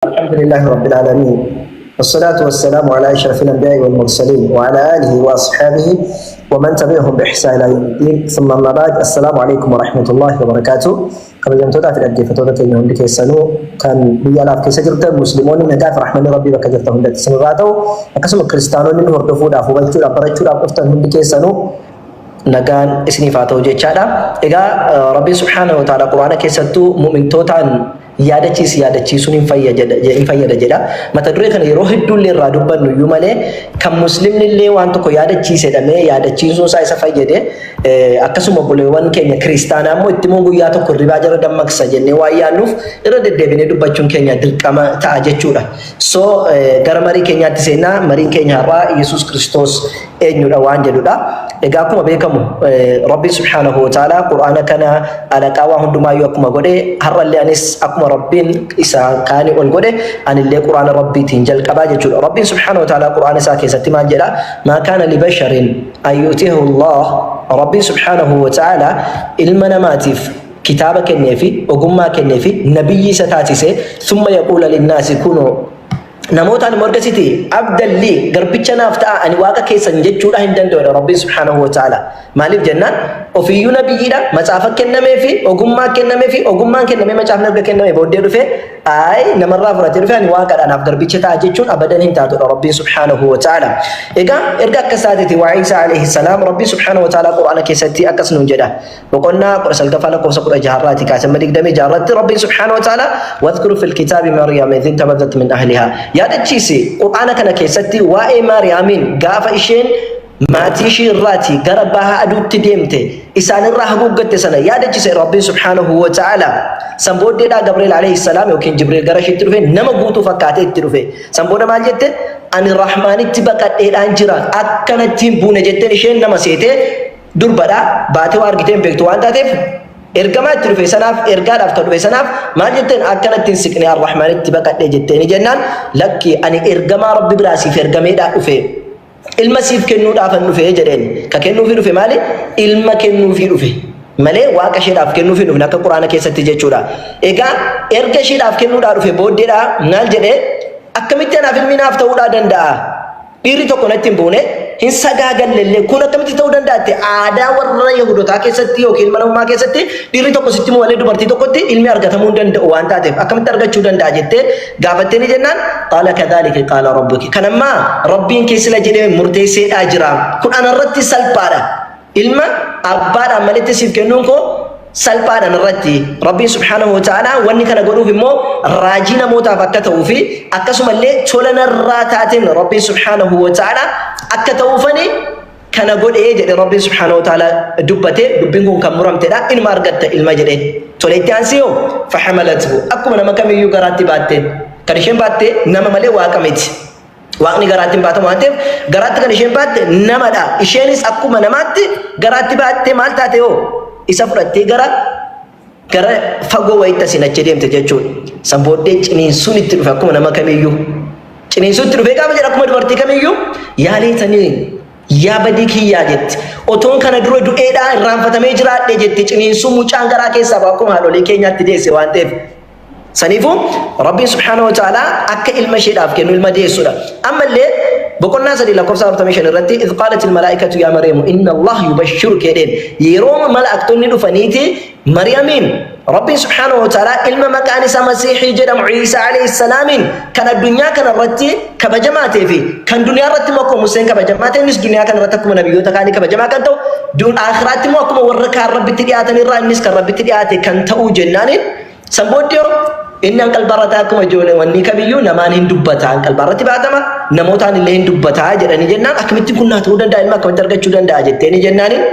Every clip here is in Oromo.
الحمد لله رب العالمين والصلاة والسلام على أشرف الأنبياء والمرسلين وعلى آله وأصحابه ومن تبعهم بإحسان إلى يوم الدين ثم أما بعد السلام عليكم ورحمة الله وبركاته كما جمتوتا في الأدي فتوتا تينيهم لكي سنو كان بيالا في كيسا جرتا المسلمون نجاة رحمن ربي بكجرتهم لكي سنراتو أكسم الكريستانون إنه وردفو دافو بيتو لأبريتو لأبرفتهم لكي سنو نجان اسني فاتو جيتشادا إذا ربي سبحانه وتعالى قرآن كيساتو مؤمن توتان yaadachiisuun hin fayyada jedha. Mata duree kana yeroo hedduullee irraa dubbannu iyyuu malee kan muslimni illee waan tokko yaadachiisedhamee yaadachiisuun isaa isa fayyade akkasuma obboleewwan keenya kiristaanaa immoo itti immoo guyyaa tokko ribaa jara dammaqsa jennee waan yaannuuf irra deddeebinee dubbachuun keenya dirqama ta'a jechuudha. So gara marii keenyaatti seenaa mariin keenya har'aa Yesuus Kiristoos eenyudha waan jedhudha. Egaa akkuma beekamu Rabbi subhaanahu wa ta'ala Qur'aana kana alaqaa waa hundumaayyuu akkuma godhe har'allee anis akkuma Rabbiin isa kaanii ol godhe anillee Qur'aana Rabbiitiin jalqabaa jechuudha. Rabbiin subhaanahu wa ta'ala Qur'aana isaa keessatti maal jedha? Maa kaana libasharin an yu'tiyahu Allah. Rabbiin subhaanahu wa ta'ala ilma namaatiif kitaaba kenneefi ogummaa kenneefi nabiyyi isa taasise thumma yaquula linnaasi kunuu namootaan morgasiti abdalli garbicha naaf ta'a ani waaqa keessan jechuudha hin danda'u Rabbi subhanahu wa ta'ala. Maaliif jennaan ofiyyuu nabiyyiidha macaafa kennameefi ogummaan kennamee macaafni erga kennamee booddee dhufe ay namarraa fudhatee dhufe ani waaqadha naaf garbicha ta'a jechuun abadan hin taatudha Rabbi subhanahu wa ta'ala. Egaa erga akkas taateti waa Isaa alayhi salaam Rabbi subhanahu wa ta'ala Qur'aana keessatti akkas nuun jedha. Boqonnaa 19 lakkoofsa 16 kaasee 26 Rabbi subhanahu wa ta'ala wadhkur fil kitaabi Maryam idh intabadhat min ahliha yaadachiisi Qur'aana kana keessatti waa'ee Maariyaamin gaafa isheen maatii ishee irraati gara baha aduutti deemte isaanirraa haguuggatte sana yaadachiise Rabbiin subhaanahu wa ta'ala. San booddeedhaa Gabriel alayhi salaam yookiin Jibriil gara isheetti dhufe nama guutuu fakkaatee itti dhufe. San booda maal jette? Ani Rahmaanitti baqadheedhaan jira akkanatti hin buune jetteen isheen nama seetee durbadhaa baatee waa argitee hin beektu waan taateef ergamaa itti dhufe sanaaf ergaadhaaf kan dhufe sanaaf maal jetteen akkanatti hin siqne Ar-Rahmaanitti baqadhee jetteeni jennaan lakki ani ergamaa Rabbi biraa siif ergameedhaa dhufe. Ilma siif kennuudhaafan dhufe jedheen ka kennuufi dhufe maali ilma kennuufi dhufe malee waaqa isheedhaaf kennuufi dhufe akka Qur'aana keessatti jechuudha. Egaa erga isheedhaaf kennuudhaa dhufe booddeedhaa maal jedhee akkamitti anaaf ilmi naaf ta'uudhaa danda'a dhiirri tokko natti hin buune hin sagaagallee kun akkamitti ta'uu danda'atte aadaa warra Yahudotaa keessatti yookiin mana uumaa keessatti dhiirri tokko sitti malee dubartii tokkotti ilmi argatamuu hin danda'u waan taateef akkamitti argachuu danda'a jettee gaafattee ni jennaan qaala kadhaalika qaala rabbuki kanammaa rabbiin keessila jedhee murteesseedhaa jira kun anarratti salphaadha ilma abbaadhaan malitti siif kennuun koo salphaadhaan irratti Rabbiin subhaanahu wa ta'ala wanni kana godhuuf immoo raajii namootaaf akka ta'uu fi akkasumallee tola narraa taateen Rabbiin subhaanahu wa ta'ala akka ta'uufani kana godhee jedhe Rabbiin subhaanahu wa ta'ala dubbate dubbiin kun kan muramtedha ilma argatta ilma jedhe tola itti aansee fahamalatu akkuma nama kamiyyuu garaatti baatte kan isheen baatte nama malee waaqa miti. Waaqni garaatti hin baatamu waan ta'eef garaatti kan isheen baatte namadha isheenis akkuma namaatti garaatti baatte maal taate hoo isa fudhattee gara fagoo wayitti asiin achi deemte jechuudha. San booddee ciniinsuun itti dhufe akkuma nama kamiyyuu. Ciniinsuun itti dhufe gaafa jedha akkuma dubartii kamiyyuu yaaleetanii yaa badii kiyyaa jetti. Otoon kana dura du'eedhaa irraanfatamee jiraadhe jetti ciniinsuun mucaan garaa keessaa akkuma haadholee keenyaatti deesse waan ta'eef. Saniifuu Rabbiin subhaanahu wa ta'ala akka ilma isheedhaaf kennu ilma deessuudha. Ammallee boqonnaa 3 lakkoofsa 45 irratti idh qaalat al-malaa'ikatu yaa Maryamu inna Allah yubashshiruki jedheen yeroo malaa'iktoonni dhufaniiti Maryamiin Rabbiin subhaanahu wa ta'ala ilma maqaan isaa Masiihii jedhamu Iisaa alayhi salaamiin kan addunyaa kana irratti kabajamaa ta'ee fi kan duniyaa irratti immoo akkuma Museen kabajamaa ta'e innis duniyaa kana irratti akkuma nabiyyoota kaanii kabajamaa kan ta'u aakhiraatti immoo akkuma warra kaan Rabbitti dhiyaatan irraa innis kan Rabbitti dhiyaate kan ta'u jennaaniin san booddee inni anqalbarratti akkuma ijoollee wanni kamiyyuu namaan hin dubbata anqalbarratti baatama namootaan illee hin dubbata jedhanii jennaan akkamitti kun naa ta'uu danda'a ilma akkamitti argachuu danda'a jetteeni jennaaniin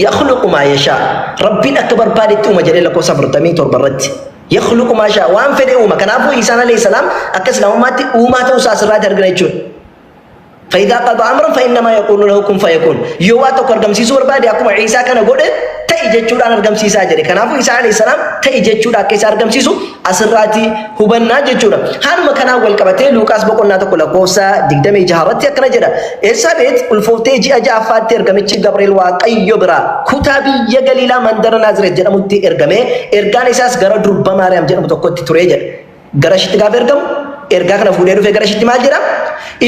yakhluqu maa yashaa rabbiin akka barbaadetti uuma jedhee lakkoofsa 47 irratti yakhluqu maa yashaa waan fedhe uuma kanaafuu Isaan alayhi salaam akka islaamummaatti uumaa ta'uu isaa asirraatti argina jechuudha. فإذا قضى أمرا فإنما يقول له كن فيكون يواتو كرجم سيسو بربادي أكو عيسى كان قول تأي جتشود أنا رجم سيسا جري كان أبو عيسى عليه السلام تأي جتشود أكيس رجم سيسو أسراتي هبنا جتشود هذا ما كان أول كبتة لوكاس بقولنا تقول كوسا دقدمي جهارتي أكنا جرا إسابيت الفوتي جي أجافات ترجمتشي جبريل واقعي يبرا كتابي يجليلا من در نازرة جرا متي إرجمه إرجان إساس جرا درب ماريام جرا متوقع تتريجر garashitti gaafa ergamu ergaa kana fuudhee dhufee garashitti maal jedha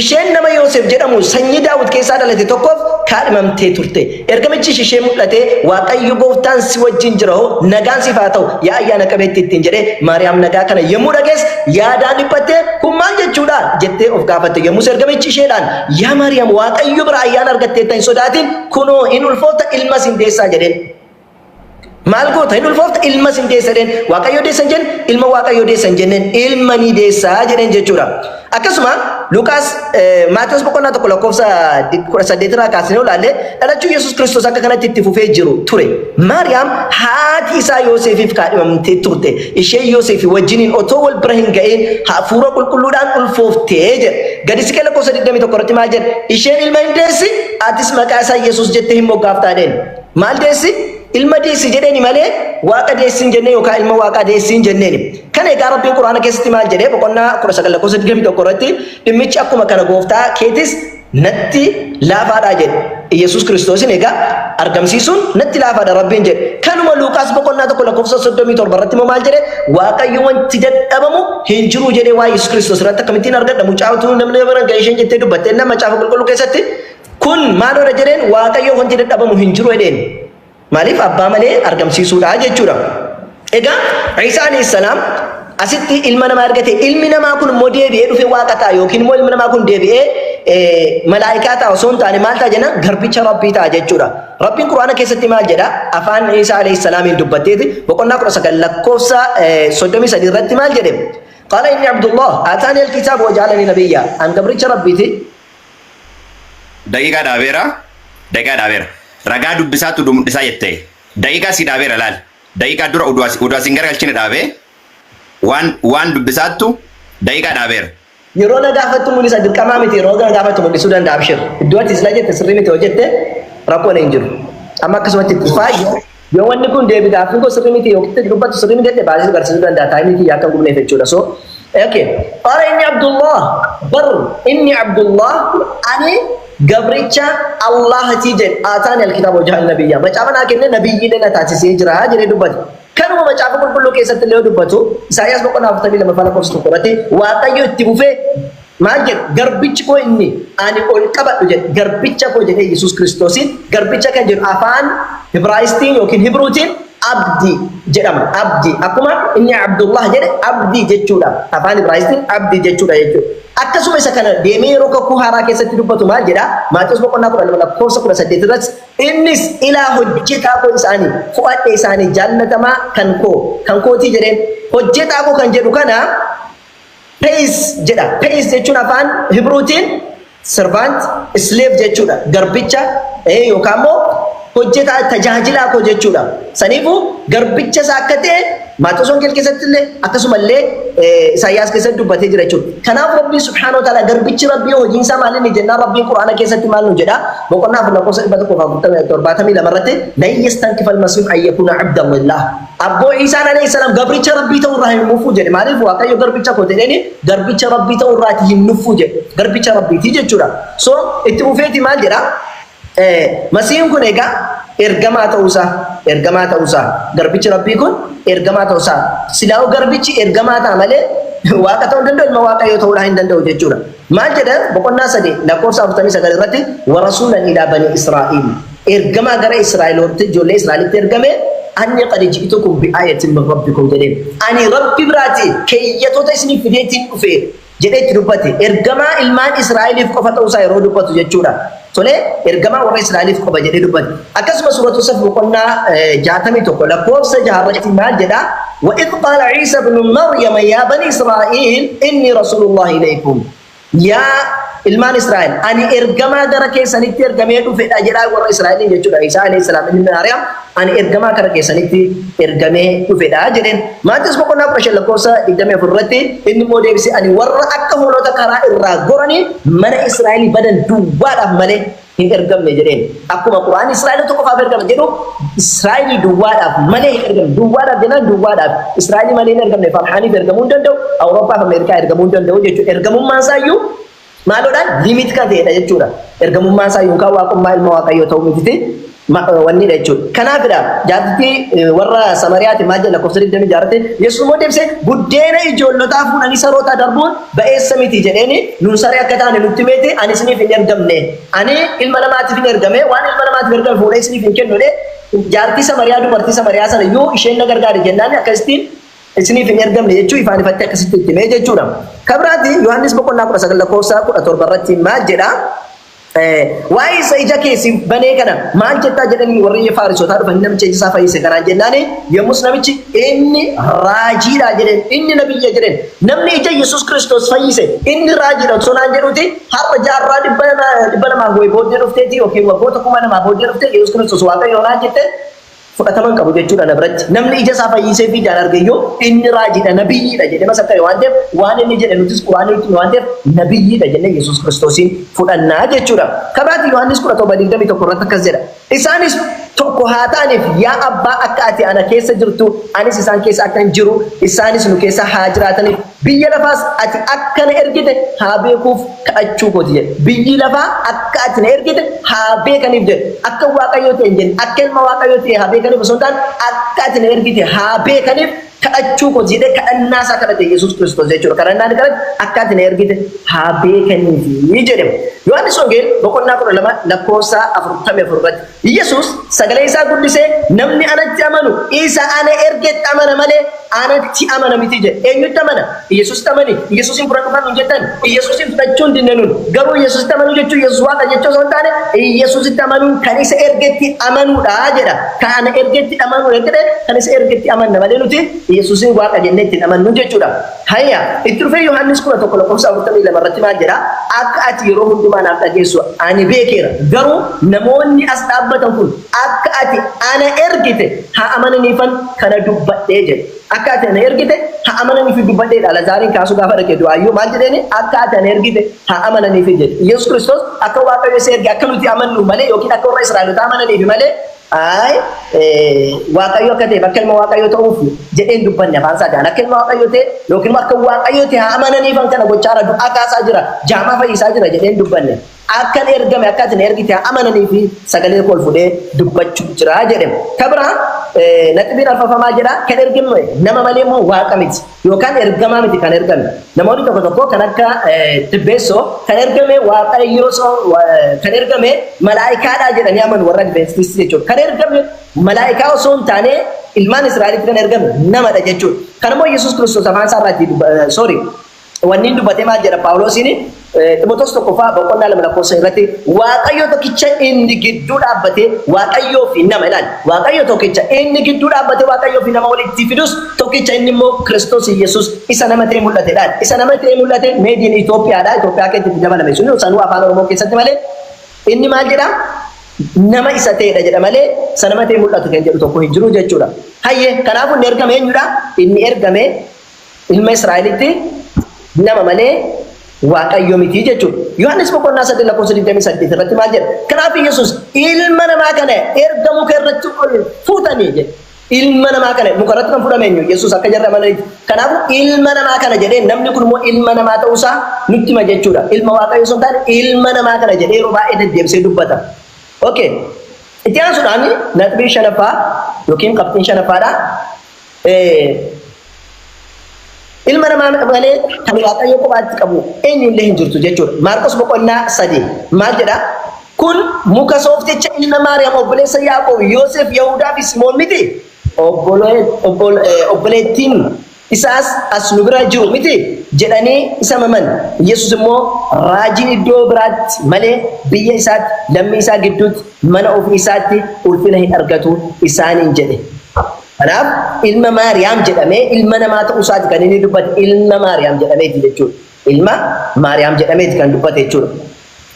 isheen nama Yoosef jedhamu sanyii Daawit keessaa dhalate tokkoof kaadhimamtee turte ergamichi ishee mul'ate Waaqayyo gooftaan si wajjin jira nagaan siif haa ta'u yaa ayyaana qabeetti ittiin jedhee Maariyaam nagaa kana yommuu dhageesse yaadaan dhiphattee kun maal jechuudha jettee of gaafatte yommuu ergamichi isheedhaan yaa Maariyaam Waaqayyo bira ayyaana argatteetta hin sodaatin kunoo hin ulfoofta ilma sin deessaa jedheen maal goota hin ulfoofta ilma sin deessa jedheen Waaqayyo deessan jenne ilma Waaqayyo deessan jenneen ilma ni deessaa jedheen jechuudha akkasuma Luqaas Maatiyos boqonnaa tokko lakkoofsa 18 irraa kaasnee ilaalle dhalachuu Yesuus Kiristoos akka kanatti itti fufee jiru ture Maariyaam haati isaa Yoosefiif kaadhimamtee turte ishee Yoosef wajjiniin otoo wal bira hin ga'in hafuura qulqulluudhaan ulfooftee jedhe gadi siqee lakkoofsa 21 irratti maal jedhe isheen ilma hin deessi atis maqaa isaa Yesuus jettee hin moggaaftaadheen maal deessi ilma deessi jedheeni malee waaqa deessin jenne yookaan ilma waaqaa deessin jenneeni kana egaa rabbiin quraana keessatti maal jedhee boqonnaa 19 lakkoofsa 21 irratti dhimmichi akkuma kana gooftaa keetis natti laafaadha jedhe Yesuus Kiristoosin egaa argamsiisuun natti laafaadha rabbiin jedhe kanuma Luqaas boqonnaa 1 lakkoofsa 37 irratti immoo maal jedhe waaqayyo wanti dadhabamu hin jiru jedhee waa Yesuus Kiristoos irratti akkamittiin argadha mucaatu namni bara ga'ee isheen jettee dubbattee nama macaafa qulqulluu keessatti kun maaloodha jedheen waaqayyo wanti dadhabamu hin jiru jedheen maaliif abbaa malee argamsiisuudha jechuudha egaa Iisaa alayhi salaam asitti ilma namaa argate ilmi namaa kun immoo deebi'ee dhufe waaqa ta'a yookiin immoo ilmi namaa kun deebi'ee malaayikaa ta'a osoo hin taane maal ta'a jenna garbicha rabbii ta'a jechuudha rabbiin quraana keessatti maal jedha afaan Iisaa alayhi salaamiin dubbatteeti boqonnaa 19 lakkoofsa 33 irratti maal jedhe qaala inni Abdullah ataani alkitaaba wajaalani nabiyya an gabricha rabbiiti daqiiqaa dhaabeera ragaa dubbisaatu dumudhisaa jettee daqiiqaa si dhaabeera laal daqiiqaa dura uduu asin garagalchine dhaabee waan dubbisaattu daqiiqaa dhaabeera. Yeroo na gaafattu mul'isa dirqamaa miti yeroo na gaafattu mul'isuu danda'a abshir iddoo ati sila jette sirrii miti hojjette rakkoon hin jiru amma akkasumatti itti faayyo yoo wanni kun deebi gaaffiin kun sirrii miti yookiin dubbatu sirrii miti jette baasii agarsiisuu danda'a taa'imii kiyyaa akka gubneef jechuudha so okay qala inni Abdullah bar inni Abdullah ani gabricha Allahati jedhe ataani alkitaaba waja'al nabiyya macaafa naa kenne nabiyyiidha na taasisee jira jedhee dubbate kanuma macaafa qulqulluu keessatti illee dubbatu Isaayyaas boqonnaa 42 faana qofa tokkorratti waaqayyo itti bufee maal jedhe garbichi koo inni ani ol qabadhu jedhe garbicha koo jedhee Yesuus Kiristoosin garbicha kan jedhu afaan Ibraayistiin yookiin Hibruutiin abdi jedhama abdi akkuma inni Abdullah jedhe abdi jechuudha afaan Ibraayistiin abdi jechuudha jechuudha akkasuma isa kana deemee yeroo kakuu haaraa keessatti dubbatu maal jedha Maatiyos boqonnaa 12 lakkoofsa 18 irratti innis ilaa hojjetaa koo isaanii fu'adhe isaanii jaallatamaa kan kootii jedheen hojjetaa koo kan jedhu kana Peis jedha Peis jechuun afaan Hibruutiin servant slave jechuudha garbicha yookaan immoo hojjetaa tajaajilaa koo jechuudha saniifuu garbicha isaa akka ta'e Maatiyos Wongeel keessatti illee akkasuma illee Isaayyaas keessatti dubbatee jira jechuudha kanaaf Rabbiin subhaanahu wa ta'ala garbichi Rabbii hojiin isaa maal inni jennaan Rabbiin Quraana keessatti maal nu jedha boqonnaa 472 irratti lan yastankifa al-masiih an yakuna abdan lillah abboo Iisaan alayhi salaam garbicha Rabbii ta'uu irraa hin nufu jedhe maaliif waaqayyo garbicha koo jedheeni garbicha Rabbii ta'uu irraa hin nufu jedhe garbicha Rabbiiti jechuudha so itti bufeeti maal jedha masiihin kun egaa ergamaa ta'uusaa garbichi Rabbii kun ergamaa ta'uusaa silaa'u garbichi ergamaa ta'a malee waaqa ta'uu danda'u ilma waaqayyoo ta'uudhaa hin danda'u jechuudha maal jedha boqonnaa 3 lakkoofsa 49 irratti warasuulan ilaa banii Israa'iil ergamaa gara Israa'elooti ijoollee Israa'elitti ergame anni qad ji'tukum bi'aayatin min rabbikum jedheen ani rabbi biraati keeyyatoota isiniif fideetiin dhufe jedhee itti dubbate ergamaa ilmaan Israa'eliif qofa ta'uusaa yeroo dubbatu jechuudha tole ergamaa warra Israa'eliif qofa jedhee dubbate akkasuma suuratu Saf boqonnaa 61 lakkoofsa 6 irratti maal jedha wa idh qaala Iisa ibnu Maryam yaa banii Israa'iil inni rasuulullaahi ilaykum yaa ilmaan Israa'el ani ergamaa gara keessanitti ergamee dhufedha jedha warra Israa'eliin jechuudha Iisa alayhi salaam ilmi Maryam ani ergamaa gara keessanitti ergamee dhufedha jedheen Maatiyos boqonnaa 15 lakkoofsa 24 irratti inni immoo deebisee ani warra akka hoolota karaa irraa goranii mana Israa'el badan duwwaadhaaf malee hin ergamne jedheen akkuma Qur'aan Israa'el qofaaf ergame jedhu Israa'el duwwaadhaaf malee hin ergamne duwwaadhaaf jennaan duwwaadhaaf Israa'el malee hin ergamne farhaaniif ergamuu hin danda'u Awurooppaa fi Ameerikaa ergamuu hin danda'u jechuudha ergamummaan isaayyuu maaloodhaan limit kan ta'edha jechuudha ergamummaan isaa yookaan waaqummaa ilma waaqayyoo ta'uu miti wanni dha jechuudha. Kanaafidha jaartii warra Samariyaati maal jedha lakkoofsa 20 jaartii Yesuus immoo deebisee buddeena ijoollotaa fuudhanii saroota darbuun ba'eessa miti jedheeni nuun saree akka taane nutti meete ani isiniif hin ergamne ani ilma namaatiif hin ergame waan ilma namaatiif ergame fuudhee isiniif hin kennu jaartii Samariyaa dubartii Samariyaa sana yoo isheen na gargaare jennaan akkasittiin isiniif hin ergamne jechuu ifaan ifatti akkasitti itti mee jechuudha. Kabiraati Yohaannis boqonnaa 19 lakkoofsa 17 irratti maal jedha waa'ee isa ija keessi banee kana maal jettaa jedhanii warri Faarisotaa dhufanii namicha ija isaa fayyise kanaan jennaani yommus namichi inni raajiidha jedheen inni nabiyya jedheen namni ija Yesuus Kiristoos fayyise inni raajiidha osoo naan jedhuti har'a jaarraa dhibba namaa booddee dhufteeti yookiin waggoota 1000 booddee dhufte Yesuus Kiristoos waaqayyo naan jette fudhataman qabu jechuudha na biratti namni ija isaa fayyisee fi jaan argayyoo inni raajiidha nabiyyiidha jedhee masakka waan ta'eef waan inni jedhe nutis quraanii nutti waan ta'eef nabiyyiidha jennee Yesuus Kiristoosiin fudhannaa jechuudha. Kabiraati Yohaannis 17:21 irratti akkas jedha isaanis tokko haa ta'aniif yaa abbaa akka ati ana keessa jirtu anis isaan keessa akkan jiru isaanis nu keessa haa jiraataniif biyya lafaas ati akka na ergite haa beekuuf kadhachuu kooti jedhe biyyi lafaa akka ati na ergite haa beekaniif jedhe akka waaqayyoo ta'e hin jenne akka ilma waaqayyoo ta'e haa beekaniif osoo hin taane akka ati na ergite haa beekaniif kadhachuu kooti jedhe kadhannaa isaa kadhate Yesuus Kiristoos jechuudha. Kadhannaan kadhate akka ati na ergite haa beekaniif jedhama. Yohaannis Wongeel boqonnaa 12 lakkoofsa 44 irratti Yesuus sagalee isaa guddisee namni anatti amanu isa ana ergetti amana malee anatti amana miti jedhe. Eenyutti amana? Yesuusitti amani. Yesuusin fudhadhu kan nun jettan Yesuusin fudhachuu hin dinne nun garuu Yesuusitti amanuu jechuun Yesuus waaqa jechuu osoo hin taane Yesuusitti amanuun kan isa ergetti amanuudha jedha. Kan ana ergetti amanuu jedhe kan isa ergetti amanna malee nuti Yesuusin waaqa jennee ittiin amannu jechuudha. Hayya itti dhufee Yohaannis 11 lakkoofsa 42 irratti maal jedha akka ati yeroo hundumaa naaf dhageessu ani beekeera garuu namoonni as dhaabbatan kun akka ati ana ergite haa amananiifan kana dubbadhee jedhe. Akka ati ana ergite haa amananiif dubbadheedha. Lazaariin kaasuu gaafa dhaqee du'aayyuu maal jedheeni akka ati ana ergite haa amananiif jedhe. Yesuus Kiristoos akka waaqayyo isa erge akka nuti amannu malee yookiin akka warra Israa'elotaa amananiif malee waaqayyo akka ta'e bakka ilma waaqayyo ta'uuf jedheen dubbanne afaan isaa akka ilma waaqayyo ta'e yookiin akka waaqayyo ta'e haa amananiifan kana gochaa jira du'aa kaasaa jira jaamaa fayyisaa jira jedheen dubbanne akka ergame akka ati ergite haa amananiif sagalee kol fudhee dubbachuu jira jedhame. Kabira naxbiin alfafamaa jedha kan ergame nama malee immoo waaqa miti yookaan ergamaa miti kan ergame. Namoonni tokko tokko kan akka Tibbeessoo kan ergame waaqayyo kan ergame malaa'ikaadha jedhanii amanu warra Adventistii jechuudha. Kan ergame malaa'ikaa osoo hin taane ilmaan Israa'elitti kan ergame namadha jechuudha. Kan immoo Yesuus Kiristoos afaan isaa irratti wanni dubbatee maal jedha Phaawulosiin Ximootos tokkoffaa boqonnaa 2 lakkoofsa irratti waaqayyo tokkicha inni gidduu dhaabbatee waaqayyoo fi nama ilaali waaqayyo tokkicha inni gidduu dhaabbatee waaqayyoo fi nama walitti fidus tokkicha inni immoo Kiristoos Yesuus isa nama ta'e mul'atedha. Isa nama ta'e mul'ate meediin Itoophiyaadha. Itoophiyaa keessatti dabalame sun sanuu afaan Oromoo keessatti malee inni maal jedha nama isa ta'edha jedha malee isa nama ta'e mul'atu kan jedhu tokko hin jiru jechuudha. Hayyee kanaafuu inni ergame eenyudha? Inni ergame ilma Israa'elitti nama malee waaqayyo miti jechuudha. Yohaannis boqonnaa 3 lakkoofsa 28 irratti maal jedha? Kanaaf Yesuus ilma namaa kana erga muka irratti ol fuutanii jedhe. Ilma namaa kana muka irratti kan fudhame eenyu? Yesuus akka jarra amananiiti. Kanaaf ilma namaa kana jedhee namni kun immoo ilma namaa ta'uusaa nutti hima jechuudha. Ilma waaqayyo osoo hin taane ilma namaa kana jedhee yeroo baay'ee deddeebisee dubbata. Okay. Itti aansuudhaan naxbii shanaffaa yookiin qabxiin shanaffaadha. Ilma namaa malee kan waaqayyo kophaatti qabu eenyullee hin jirtu jechuudha. Maarqos boqonnaa 3 maal jedha? Kun muka soofticha ilma Maariyaam obboleessa Yaaqoob, Yoosef, Yahudaa fi Simoon miti. Obboleettiin isaas as nu bira jiru miti jedhanii isa maman. Yesuus immoo raajiin iddoo biraatti malee biyya isaatti lammii isaa gidduutti mana ofii isaatti ulfina hin argatu isaaniin jedhe. Kanaaf ilma Maariyaam jedhamee ilma namaa ta'uu isaati kan inni dubbate ilma Maariyaam jedhameeti jechuudha. Ilma Maariyaam jedhameeti kan dubbate jechuudha.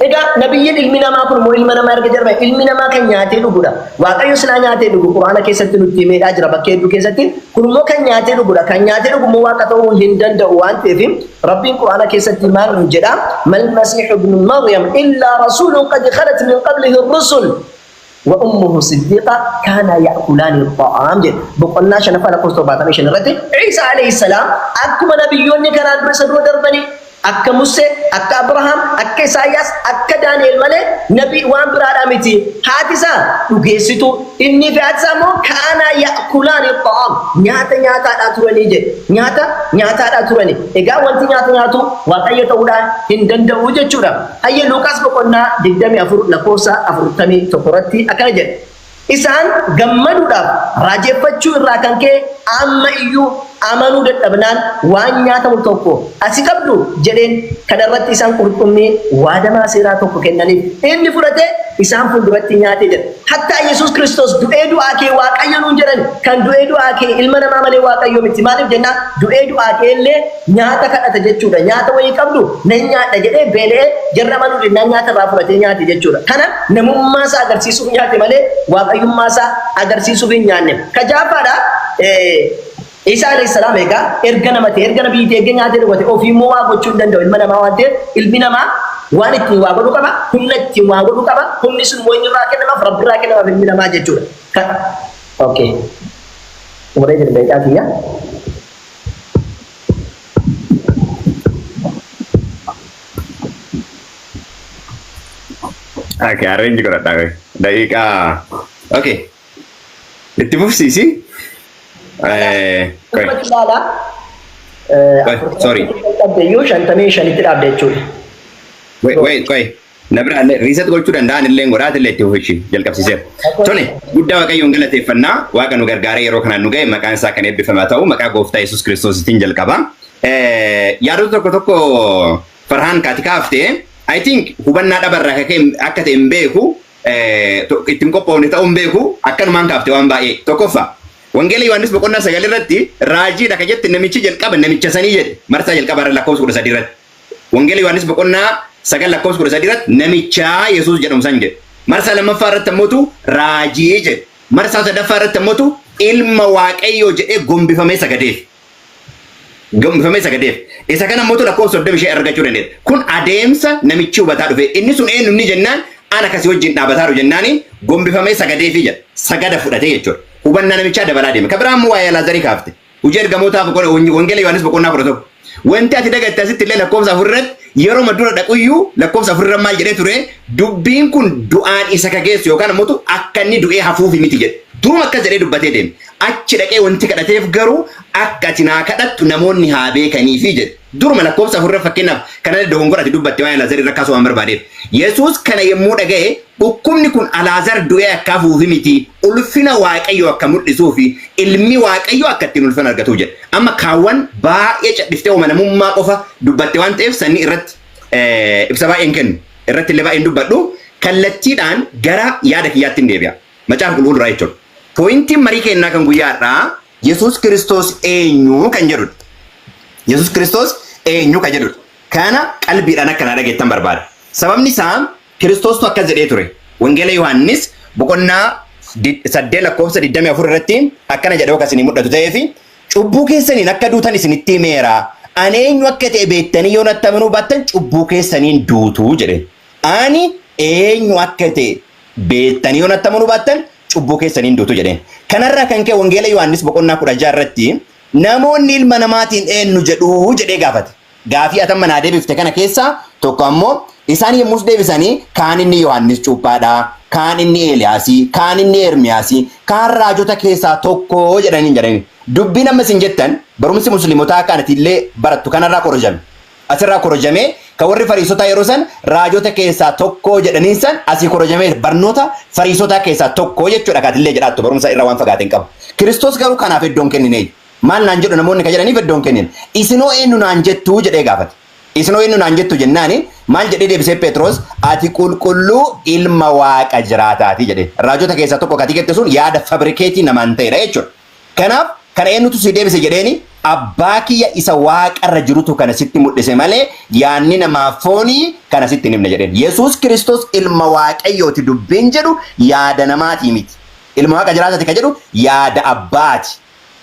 Egaa nabiyyiin ilmi namaa kun immoo ilma namaa erga jedhame ilmi namaa kan nyaatee dhugudha. Waaqayyo silaa nyaatee dhugu Quraana keessatti nutti himeedhaa jira bakka hedduu keessatti. Kun immoo kan nyaatee dhugudha. Kan nyaatee dhugu immoo waaqa ta'uu hin danda'u waan ta'eef Rabbiin Quraana keessatti maal nu jedha? Mal masiihu ibnu Maryam illaa rasuulun qad khalat min qablihi ar-rusul. وأمه صديقة كان يأكلان الطعام جد بقولنا شنو فلا كوستو باتامي شنو رتي عيسى عليه السلام أكما نبيوني كان أدرس درو دربني أكما موسى akka Abrahaam akka Isaayyaas akka Daani'el malee nabii waan biraadhaa miti. Haati isaa dhugeessitu inni fi haati isaa immoo kaana ya'kulaani ta'am nyaataadhaa turanii jedhe nyaataadhaa turanii. Egaa wanti nyaatu Waaqayyo ta'uudhaan hin danda'u jechuudha. Hayya Luqaas boqonnaa 24 lakkoofsa 41 irratti akkana jedhe. Isaan gammaduudhaaf raajeffachuu irraa kan ka'e amma iyyuu amanuu dadhabnaan waan nyaatamu tokko asi qabdu jedheen kanarratti isaan qurxummii waadamaa seeraa tokko kennaniif inni fudhatee isaan fuulduratti nyaatee jedha. Hattaa Yesuus Kiristoos du'ee du'aa kee Waaqayyo nuun jedhan kan du'ee du'aa kee ilma namaa malee Waaqayyo miti. Maaliif jennaan du'ee du'aa kee illee nyaata kadhata jechuudha. Nyaata wayii qabdu nan nyaadha jedhee beela'ee jarra manuu jennaan nyaata irraa fudhatee nyaate jechuudha. Kana namummaa isaa agarsiisuuf nyaate malee Waaqayyummaa isaa agarsiisuuf hin nyaanne. Kajaafaadha. Isa alayhi salaam egaa erga nabii ta'e nyaatee dhugate ofiimmoo waa gochuu hin danda'u ilma namaa waan ta'eef ilmi namaa waan ittiin waa godhu qaba humna ittiin waa godhu qaba humni sun immoo inni irraa kennamaaf rabbi irraa kennamaaf ilmi namaa jechuudha. Okay. Umuree jira daqiiqaa kiyya. Okay, arrange godhadhaa daqiiqaa. Okay. Itti fufsiisi. Sorry. Wait. Nabiraalee riisat gochuu danda'an illee godhaat illee itti fufichi jalqabsiiseera. Tole guddaa Waaqayyoon galateeffannaa Waaqa nu gargaaree yeroo kanaan nu ga'e maqaan isaa kan eebbifamaa ta'u maqaa gooftaa Yesuus Kiristoositiin jalqaba. Yaadota tokko Farhaan kaati kaaftee I think hubannaa dhabarraa akka ta'e hin beeku ittiin qophoofne ta'uu hin beeku akkanumaan kaaftee waan baay'ee tokkoffaa. Wangeela Yohaannis boqonnaa 9 irratti raajiidha kan jette namichi jalqaba namicha sanii jedhe marsaa jalqaba irra lakkoofsa 13 irratti. Wangeela Yohaannis boqonnaa 9 lakkoofsa 13 irratti namicha Yesuus jedhamu san jedhe. Marsaa lammaffaa irratti ammoo raajii jedhe. Marsaa sadaffaa irratti ammoo ilma Waaqayyoo jedhee gombifamee sagadeef. Isa kana ammoo lakkoofsa 35 argachuu dandeenya. Kun adeemsa namichi hubataa dhufe. Inni sun eenyu inni jennaan ana kasii wajjin dhaabataa jiru jennaani gombifamee sagadeefi jedha. Sagada fudhatee jechuudha. Hubannaa namichaa dabalaa deema. Kabiraan immoo waa'ee Alaazarii kaafte. Hojii ergamootaaf wangeela Yohaannis boqonnaa 11. Wanti ati dagatte asitti illee lakkoofsa 4 irratti yeroo madura dhaquyyuu lakkoofsa 4 irra maal jedhee ture dubbiin kun du'aan isa kageessu yookaan ammoo akka inni du'ee hafuufi miti jedhe. Duruma akkas jedhee dubbatee deeme. Achi dhaqee wanti kadhateef garuu akka ati naa kadhattu namoonni haa beekaniifi jedhe. Duruma lakkoofsa 4 fakkeenyaaf kana dogongora ati dubbatte waa'ee Alaazarii irra kaasuu waan barbaadeef. Yesuus kana yommuu dhaga'e dhukkubni kun Alaazar du'ee akka hafuufi miti ulfina Waaqayyoo akka mul'isuu fi ilmi Waaqayyoo akka ittiin ulfina argatu jedhe. Amma kaawwan baay'ee cadhiftee uumanamummaa qofa dubbatte waan ta'eef sanni irratti ibsa baay'een kennu irratti illee baay'een dubbadhu kallattiidhaan gara yaada kiyyaatti hin deebi'a. Macaafa qulqulluurraa jechuudha. Poointiin marii kennaa kan guyyaadhaa Yesuus Kiristoos eenyu kan jedhudha. Yesuus Kiristoos eenyu kan jedhudha. Kana qalbiidhaan akka na dhageettan barbaada. Sababni isaa Kiristoostu akkas jedhee ture. Wangeela Yohaannis boqonnaa 8 lakkoofsa 24 irratti akkana jedhee akka isinii mul'atu ta'eefi cubbuu keessaniin akka duutan isinitti himeera. Ani eenyu akka ta'e beektanii yoo natti amanuu baattan cubbuu keessaniin duutu jedhe. Ani eenyu akka ta'e beektanii yoo natti amanuu baattan cubbuu keessaniin duutu jedhe. Kanarraa kan ka'e Wangeela Yohaannis boqonnaa 16 irratti namoonni ilma namaatiin eenyu jedhu jedhee gaafate. Gaafii atamma naa deebifte kana keessaa tokko ammoo isaan yemmus deebisanii kaan inni Yohaannis cuuphaadha, kaan inni Eeliyaasii, kaan inni Ermiyaasii, kaan raajota keessaa tokko jedhanii. Dubbiin amma isin jettan barumsi musliimotaa kanatti illee barattu kanarraa korojame. Asirraa korojamee kan warri fariisotaa yeroo san raajota keessaa tokko jedhaniin san asii korojamee barnoota fariisotaa keessaa tokko jechuudha kaatillee jedhaattu barumsa irraa waan fagaateen qaba. Kiristoos garuu kanaaf iddoon kennine. Maal naan jedhu namoonni kan jedhaniif iddoon kennin. Isinoo eenyu naan jettu jedhee gaafate. Isinoo eenyu naan jettu jennaani maal jedhee deebisee Phexros ati qulqulluu ilma Waaqa jiraataati jedhe. Raajota keessaa tokko katii kette sun yaada fabrikeetii namaan ta'edha jechuudha. Kanaaf kana eenyutu si deebise jedheeni abbaa kiyya isa waaqarra jirutu kana sitti mul'ise malee yaanni namaa foonii kana sitti himne jedheen. Yesuus Kiristoos ilma Waaqayyooti dubbiin jedhu yaada namaatii miti. Ilma Waaqa jiraataati kan jedhu yaada abbaati.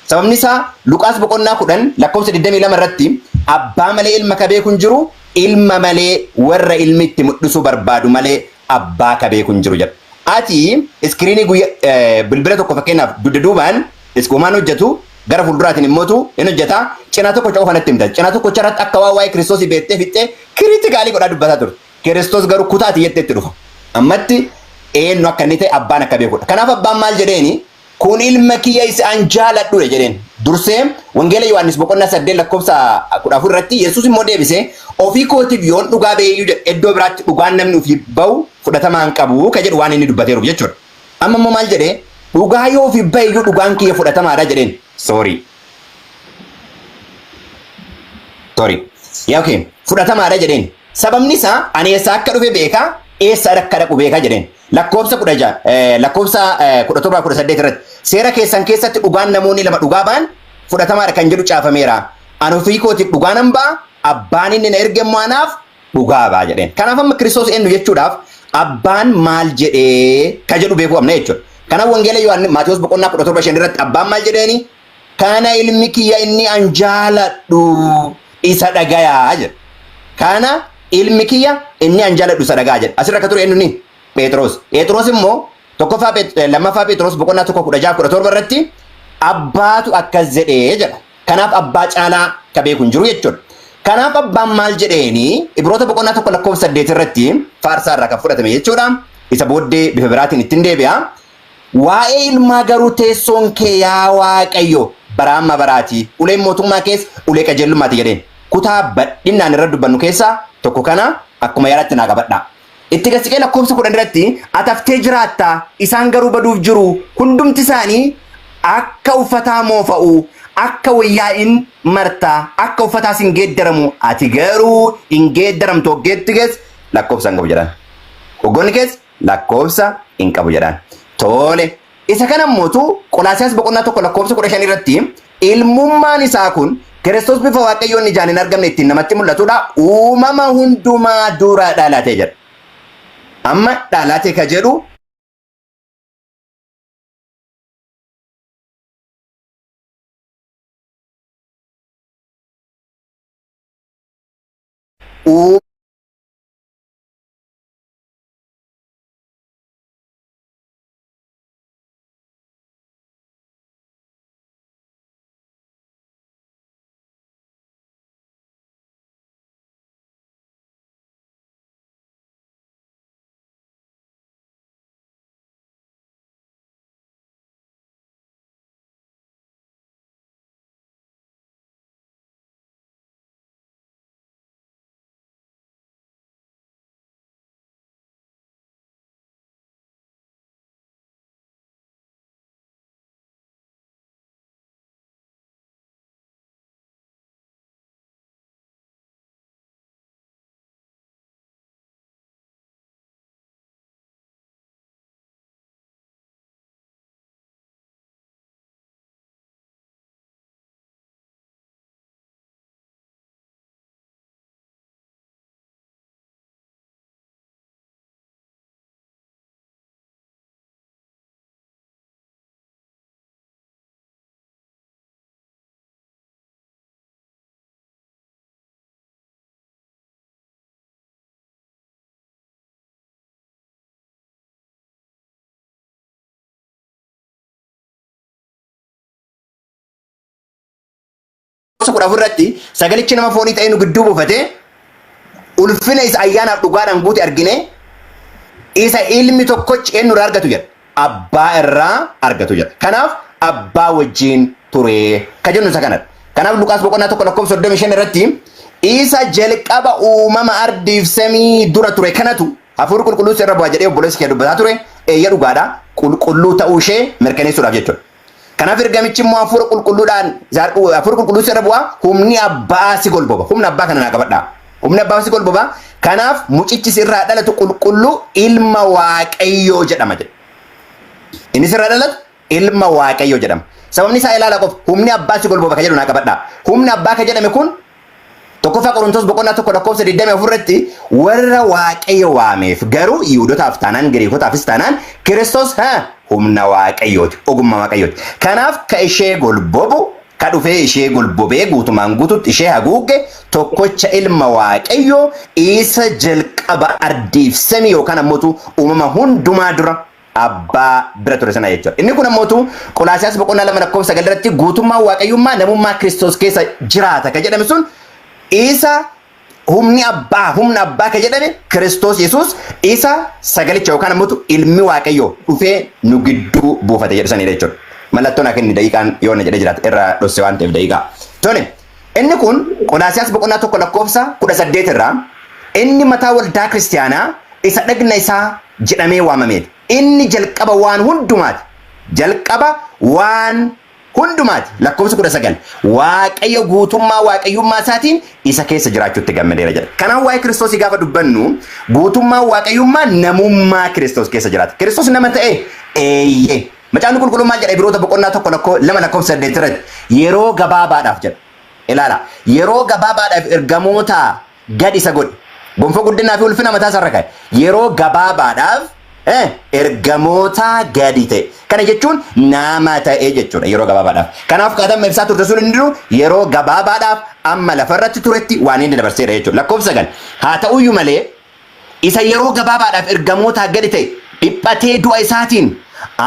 Sababni isaa Luqaas boqonnaa 10 lakkoofsa 22 irratti abbaa malee ilma kabee kun jiru ilma malee warra ilmi itti mul'isuu barbaadu malee abbaa kabee kun jiru jedha. Ati iskiriinii bilbila tokko fakkeenyaaf dugda duubaan iskoomaan hojjetu gara fuulduraatiin immoo inni hojjeta cina tokko caqo kanatti himta cina tokko charatti akka waa'ee Kiristoos beektee fixxee kiriitikaalii godhaa dubbataa ture Kiristoos garuu kutaati jetteetti dhufa ammatti eenyu akka inni ta'e abbaan akka beekudha kanaaf abbaan maal jedheeni kun ilma kiyya isaan jaaladhuudha jedheen dursee wangeela Yohaannis boqonnaa 8 lakkoofsa 14 irratti Yesuus immoo deebisee ofii kootiif yoon dhugaa beeyyuu jedhe iddoo biraatti dhugaan namni ofii bahu fudhatamaan qabu ka jedhu waan inni dubbateeru jechuudha amma immoo maal jedhee dhugaa yoo ofii baheyyuu dhugaan kiyya fudhatamaadha jedheen sorry yaa okay fudhatamaadha jedheen sababni isaa ani eessa akka dhufe beekaa eessa akka dhaqu beekaa jedheen lakkoofsa 17 irratti seera keessan keessatti dhugaan namoonni lama dhugaa ba'an fudhatamaadha kan jedhu caafameera ani ofii kootiif dhugaan nan ba'a abbaan inni na erge anaaf dhugaa ba'a jedheen kanaaf amma Kiristoos eenyu jechuudhaaf abbaan maal jedhee ka jedhu beekuu qabna jechuudha kanaaf wangeela Yohaannis Maatewos boqonnaa 17 irratti abbaan maal jedheeni kana ilmi kiyya inni an jaaladhu isa dhagayaa jedha kana ilmi kiyya inni an jaaladhu isa dhagayaa jedha asirra akka ture eenyu ni Phexros immoo lammaffaa Phexros boqonnaa 1:17 irratti abbaatu akkas jedhee jedha kanaaf abbaa caalaa ka beeku hin jiru jechuudha kanaaf abbaan maal jedheeni Ibroota boqonnaa 1:8 irratti faarsaa irraa kan fudhatame jechuudha isa booddee bifa biraatiin ittiin deebi'a waa'ee ilmaa garuu teessoon kee yaa Waaqayyo bara amma baraati uleen mootummaa keessa ulee qajeelummaati jedheen kutaa badhinaan irra dubbannu keessaa tokko kana akkuma yaratti naa qabadha itti gasiqee lakkoofsa 10 irratti ataftee jiraatta isaan garuu baduuf jiru hundumti isaanii akka uffataa moofa'u akka wayyaa'in martaa akka uffataa sin geeddaramu ati garuu hin geeddaramtu hoggeetti keessa lakkoofsa hin qabu jedhan hoggoonni keessa lakkoofsa hin qabu jedhan tole isa kana mootu Qolaasiyaas boqonnaa 1 lakkoofsa 15 irratti ilmummaan isaa kun Kiristoos bifa Waaqayyoon ijaan hin argamne ittiin namatti mul'atudha uumama hundumaa dura dhalatee jedha amma dhalatee ka jedhu Kura furratti sagalichi nama foonii ta'ee nu gidduu buufate ulfina isa ayyaanaaf dhugaadhaan guute argine isa ilmi tokkochi eenyu irraa argatu jedha abbaa irraa argatu jedha kanaaf abbaa wajjin ture ka jennu isa kanadha kanaaf Luqaas boqonnaa 1 lakkoofsa 35 irratti isa jalqaba uumama ardiif samii dura ture kanatu hafuura qulqulluu irra bu'aa jedhee obboleessi kee dubbataa ture eeyya dhugaadha qulqulluu ta'uu ishee mirkaneessuudhaaf jechuudha kanaaf ergamichi immoo hafuura qulqulluudhaan hafuura qulqulluu irra bu'aa humni abbaa si golboba humna abbaa kana naa qabadha humni abbaa si golboba kanaaf mucichi irraa dhalatu qulqulluu ilma Waaqayyoo jedhama jedha innis irraa dhalatu ilma Waaqayyoo jedhama sababni isaa ilaala qof humni abbaa si golboba ka jedhu naa qabadha humni abbaa ka jedhame kun tokkoffaa Qorontos boqonnaa 1 lakkoofsa 24 irratti warra Waaqayyo waameef garuu Yihuudootaaf taanaan Giriikotaafis taanaan Kiristoos humna Waaqayyooti ogummaa Waaqayyooti kanaaf ka ishee golbobu ka dhufee ishee golbobee guutumaan guututti ishee haguuge tokkocha ilma Waaqayyoo isa jalqaba ardiif samii yookaan ammoo uumama hundumaa dura abbaa bira ture sana jechuudha. Inni kun ammoo Qolaasiyaas boqonnaa 2:9 guutummaa waaqayyummaa namummaa Kiristoos keessa jiraata ka jedhame sun isa humna abbaa ka jedhame Kiristoos Yesuus isa sagalicha yookaan ammoo ilmi waaqayyoo dhufee nu gidduu buufate jedhanii jechuudha. Mallattoon akka inni daqiiqaan yoo na jedhee jiraata irraa dhosse waan ta'eef daqiiqaa. Tole inni kun Qolaasiyaas boqonnaa 1:18 irraa inni mataa waldaa kiristaanaa isa dhagna isaa jedhamee waamameedha. Inni jalqaba waan hundumaati. Jalqaba waan hundumaati. Lakkoofsa 19 waaqayyo guutummaa waaqayyummaa isaatiin isa keessa jiraachuutti gammadeera jedha. Kanaaf waa'ee Kiristoosii gaafa dubbannu guutummaa waaqayyummaa namummaa Kiristoos keessa jiraata. Kiristoos nama ta'e eeyyee. Macaafni qulqulluun maal jedha Ibroota boqonnaa 2:8 irratti yeroo gabaabaadhaaf jedha. Ilaala yeroo gabaabaadhaaf ergamoota gad isa godhe. Gonfoo guddinaa fi ulfina mataa isaarra kaa'e. Yeroo gabaabaadhaaf ergamoota gadi ta'e. Kana jechuun nama ta'e jechuudha yeroo gabaabaadhaaf. Kanaaf kaatama ibsaa turte sun inni yeroo gabaabaadhaaf amma lafarratti turetti waan inni dabarseera jechuudha. Lakkoofsa 9 haa ta'uyyuu malee isa yeroo gabaabaadhaaf ergamoota gadi ta'e dhiphatee du'a isaatiin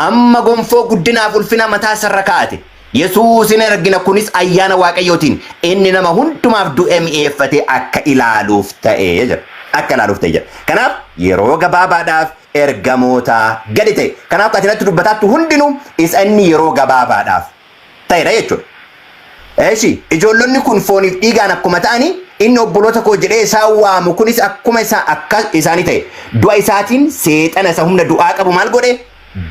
amma gonfoo guddinaaf ulfina mataa isaarra kaa'ate. Yesuus hin argina kunis ayyaana waaqayyootiin inni nama hundumaaf du'e mi'eeffatee akka ilaaluuf ta'e jedha. Akka ilaaluuf ta'e jedha. Kanaaf yeroo gabaabaadhaaf ergamoota gadi ta'e. Kanaaf qatinatti dubbataattu hundinuu isa inni yeroo gabaabaadhaaf ta'edha jechuudha. Eeshi ijoollonni kun fooniif dhiigaan akkuma ta'anii inni obboloota koo jedhee isaan waamu kunis akkuma akka isaanii ta'e. Du'a isaatiin seexana isa humna du'aa qabu maal godhe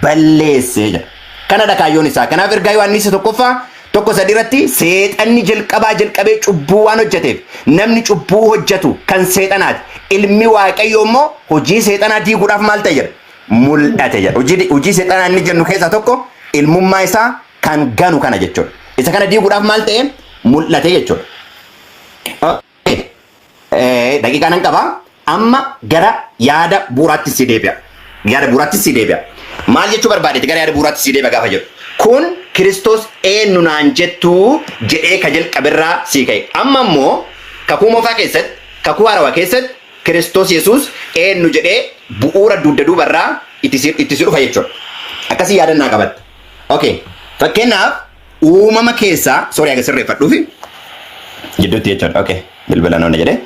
balleessee jedha. Kana dhakaayyoon isaa. Kanaaf ergaa Yohaannis 1:3 irratti seexanni jalqabee cubbuu waan hojjeteef namni cubbuu hojjetu kan seexanaati. Ilmi waaqayyoo immoo hojii seexanaa diiguudhaaf maal ta'e jedha mul'ate jedha. Hojii seexanaa inni jennu keessaa tokko ilmummaa isaa kan ganu kana jechuudha. Isa kana diiguudhaaf maal ta'e mul'ate jechuudha. Daqiiqaa nan qaba. Amma gara yaada bu'uuraatti si deebi'a. Yaada bu'uuraatti si deebi'a. Maal jechuu barbaadeeti gara yaada bu'uuraatti si deebi'a gaafa jedhu. Kun Kiristoos eenyu naan jettuu jedhee ka jalqabirraa sii ka'e. Amma immoo kakuu moofaa keessatti kakuu haarawaa keessatti Kiristoos Yesuus eenyu jedhee bu'uura dugda duubarraa itti si dhufa jechuudha. Akkasii yaadannaa qabatta. Okay. Fakkeenyaaf uumama keessaa aga sirreeffadhuufi jidduutti jechuudha. Okay. Bilbila noona jedhee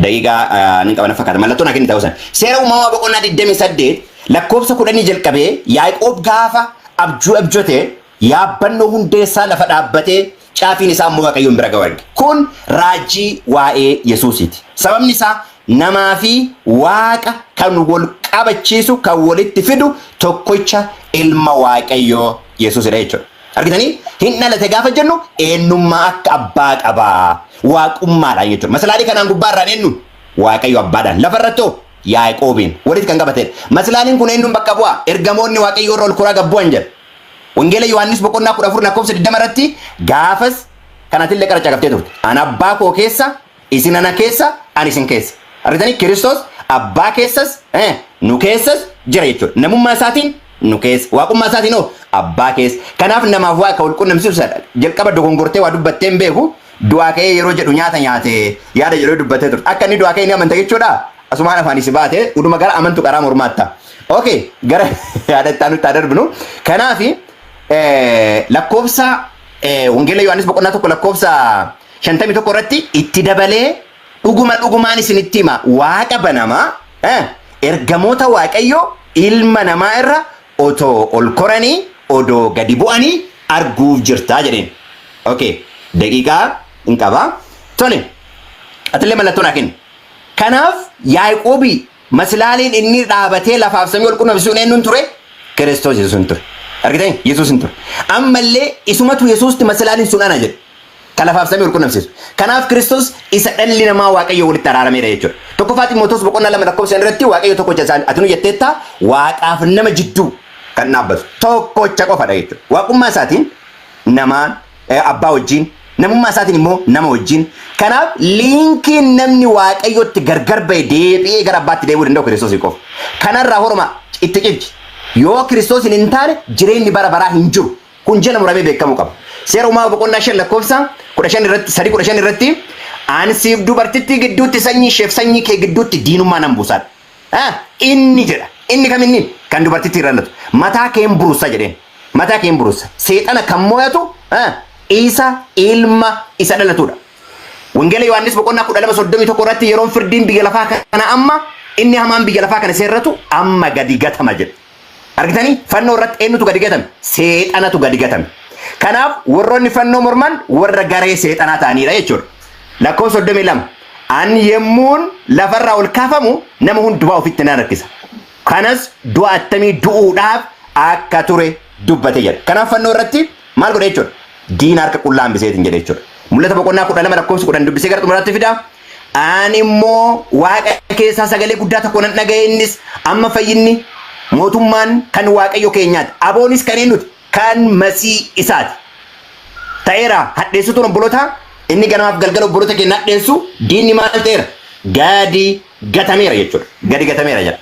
daqiiqaa nin qabana fakkaata mallattoon akka inni ta'u sana. Seera uumamaa boqonnaa 28 lakkoofsa 10 jalqabee Yaaqoob gaafa abjuu abjote yaabbannoo hundeessaa lafa dhaabbatee caafiin isaa immoo waaqayyoon bira ga'u arge. Kun raajii waa'ee Yesuusiiti. Sababni isaa namaa fi waaqa kan wal qabachiisu kan walitti fidu tokkicha ilma waaqayyoo Yesuusidha jechuudha. Argitanii hin dhalate gaafa jennu eenyummaa akka abbaa qabaa waaqummaadhaan jechuudha. Masalaalii kanaan gubbaarraan eenyu waaqayyo abbaadhaan lafarratti Yaaqoobiin walitti kan qabatedha. Maslaaliin kun eenyuun bakka bu'a ergamoonni waaqayyoo irra ol kuraa gabbu'an jedha. Wangeela Yohaannis boqonnaa 14 lakkoofsa 20 irratti gaafas kanatillee qaracha qabatee turte. Ana abbaa koo keessa isin ana keessa ani isin keessa. Argitanii Kiristoos abbaa keessas nu keessas jira jechuudha. Namummaa isaatiin nu keessa waaqummaa isaatiin abbaa keessa. Kanaaf namaaf waaqa wal quunnamsiisa jalqaba dogongortee waa dubbattee hin beeku du'aa ka'ee yeroo jedhu nyaata nyaate yaada jedhee dubbattee turte. Akka inni du'aa ka'ee ni amanta jechuudha. Asumaan afaan isi baate uduma gara amantu qaraa mormaatta. Okay gara yaada itti aanutti darbinu. Kanaaf lakkoofsa wangeela Yohaannis boqonnaa 1 lakkoofsa 51 irratti itti dabalee dhugumaan isinitti hima waaqa banamaa ergamoota waaqayyoo ilma namaa irra otoo ol koranii odoo gadi bu'anii arguuf jirtaa jedheen. Okay daqiiqaa hin qabaa. Tole atillee mallattoo naa kenni. Kanaaf Yaaqoobii maslaaliin inni dhaabatee lafaaf samii ol quunnamsiisuun eenyuun ture Kiristoos Yesuusin ture. Argitanii Yesuusin ture. Ammallee isumatu Yesuusti maslaaliin sun ana jedhe. Kan lafaaf samii ol quunnamsiisu. Kanaaf Kiristoos isa dhalli namaa waaqayyo walitti araarameedha jechuudha. Tokkoffaa Xiimotewos boqonnaa 2 lakkoofsa 5 irratti waaqayyo tokkocha isaan atinu jetteetta waaqaaf nama jidduu kan dhaabbatu tokkocha qofadha jechuudha. Waaqummaa isaatiin namaan abbaa wajjin namummaa isaatiin immoo nama wajjin. Kanaaf liinkiin namni waaqayyotti gargar ba'e deebi'ee gara abbaatti deebi'uu danda'u Kiristoosii qofa. Kanarraa horma itti cimchi. Yoo Kiristoosiin hin taane jireenyi bara baraa hin jiru. Kun jala muramee beekamuu qaba. Seera uumamaa boqonnaa 5 lakkoofsa 15 irratti 3:15 irratti ani siif dubartittii gidduutti sanyii isheef sanyii kee gidduutti diinummaa nan buusaadha. Inni jedha inni kaminni kan dubartitti irrannatu mataa keen burusa jedheen mataa keen burusa seexana kan mo'atu isa ilma isa dhalatudha. Wangeela Yohaannis boqonnaa 12:31 irratti yeroon firdiin biyya lafaa kana amma inni hamaan biyya lafaa kana seerratu amma gadi gatama jedhe. Argitanii fannoo irratti eenyutu gadi gatame? Seexanatu gadi gatame. Kanaaf warroonni fannoo morman warra garee seexanaa ta'anidha jechuudha. Lakkoofsa 32 an yemmuun lafarraa ol kaafamu nama hundumaa ofitti na rakkisa. Kanas du'a attamii du'uudhaaf akka ture dubbate jedha. Kanaaf fannoo irratti maal godhe jechuudha? Diina harka qullaa hambiseetiin jedhe jechuudha. Mul'ata boqonnaa 12 lakkoofsa 10 dubbisee gara xumuraatti fida. Ani immoo waaqa keessaa sagalee guddaa tokko nan dhaga'e innis amma fayyinni mootummaan kan waaqayyo keenyaati. Aboonis kan eenyuti? Kan masii isaati. Ta'eera hadheessituun obboloota inni ganamaaf galgala obboloota keenya hadheessu diinni maal ta'eera? Gadi gatameera jechuudha. Gadi gatameera jedha.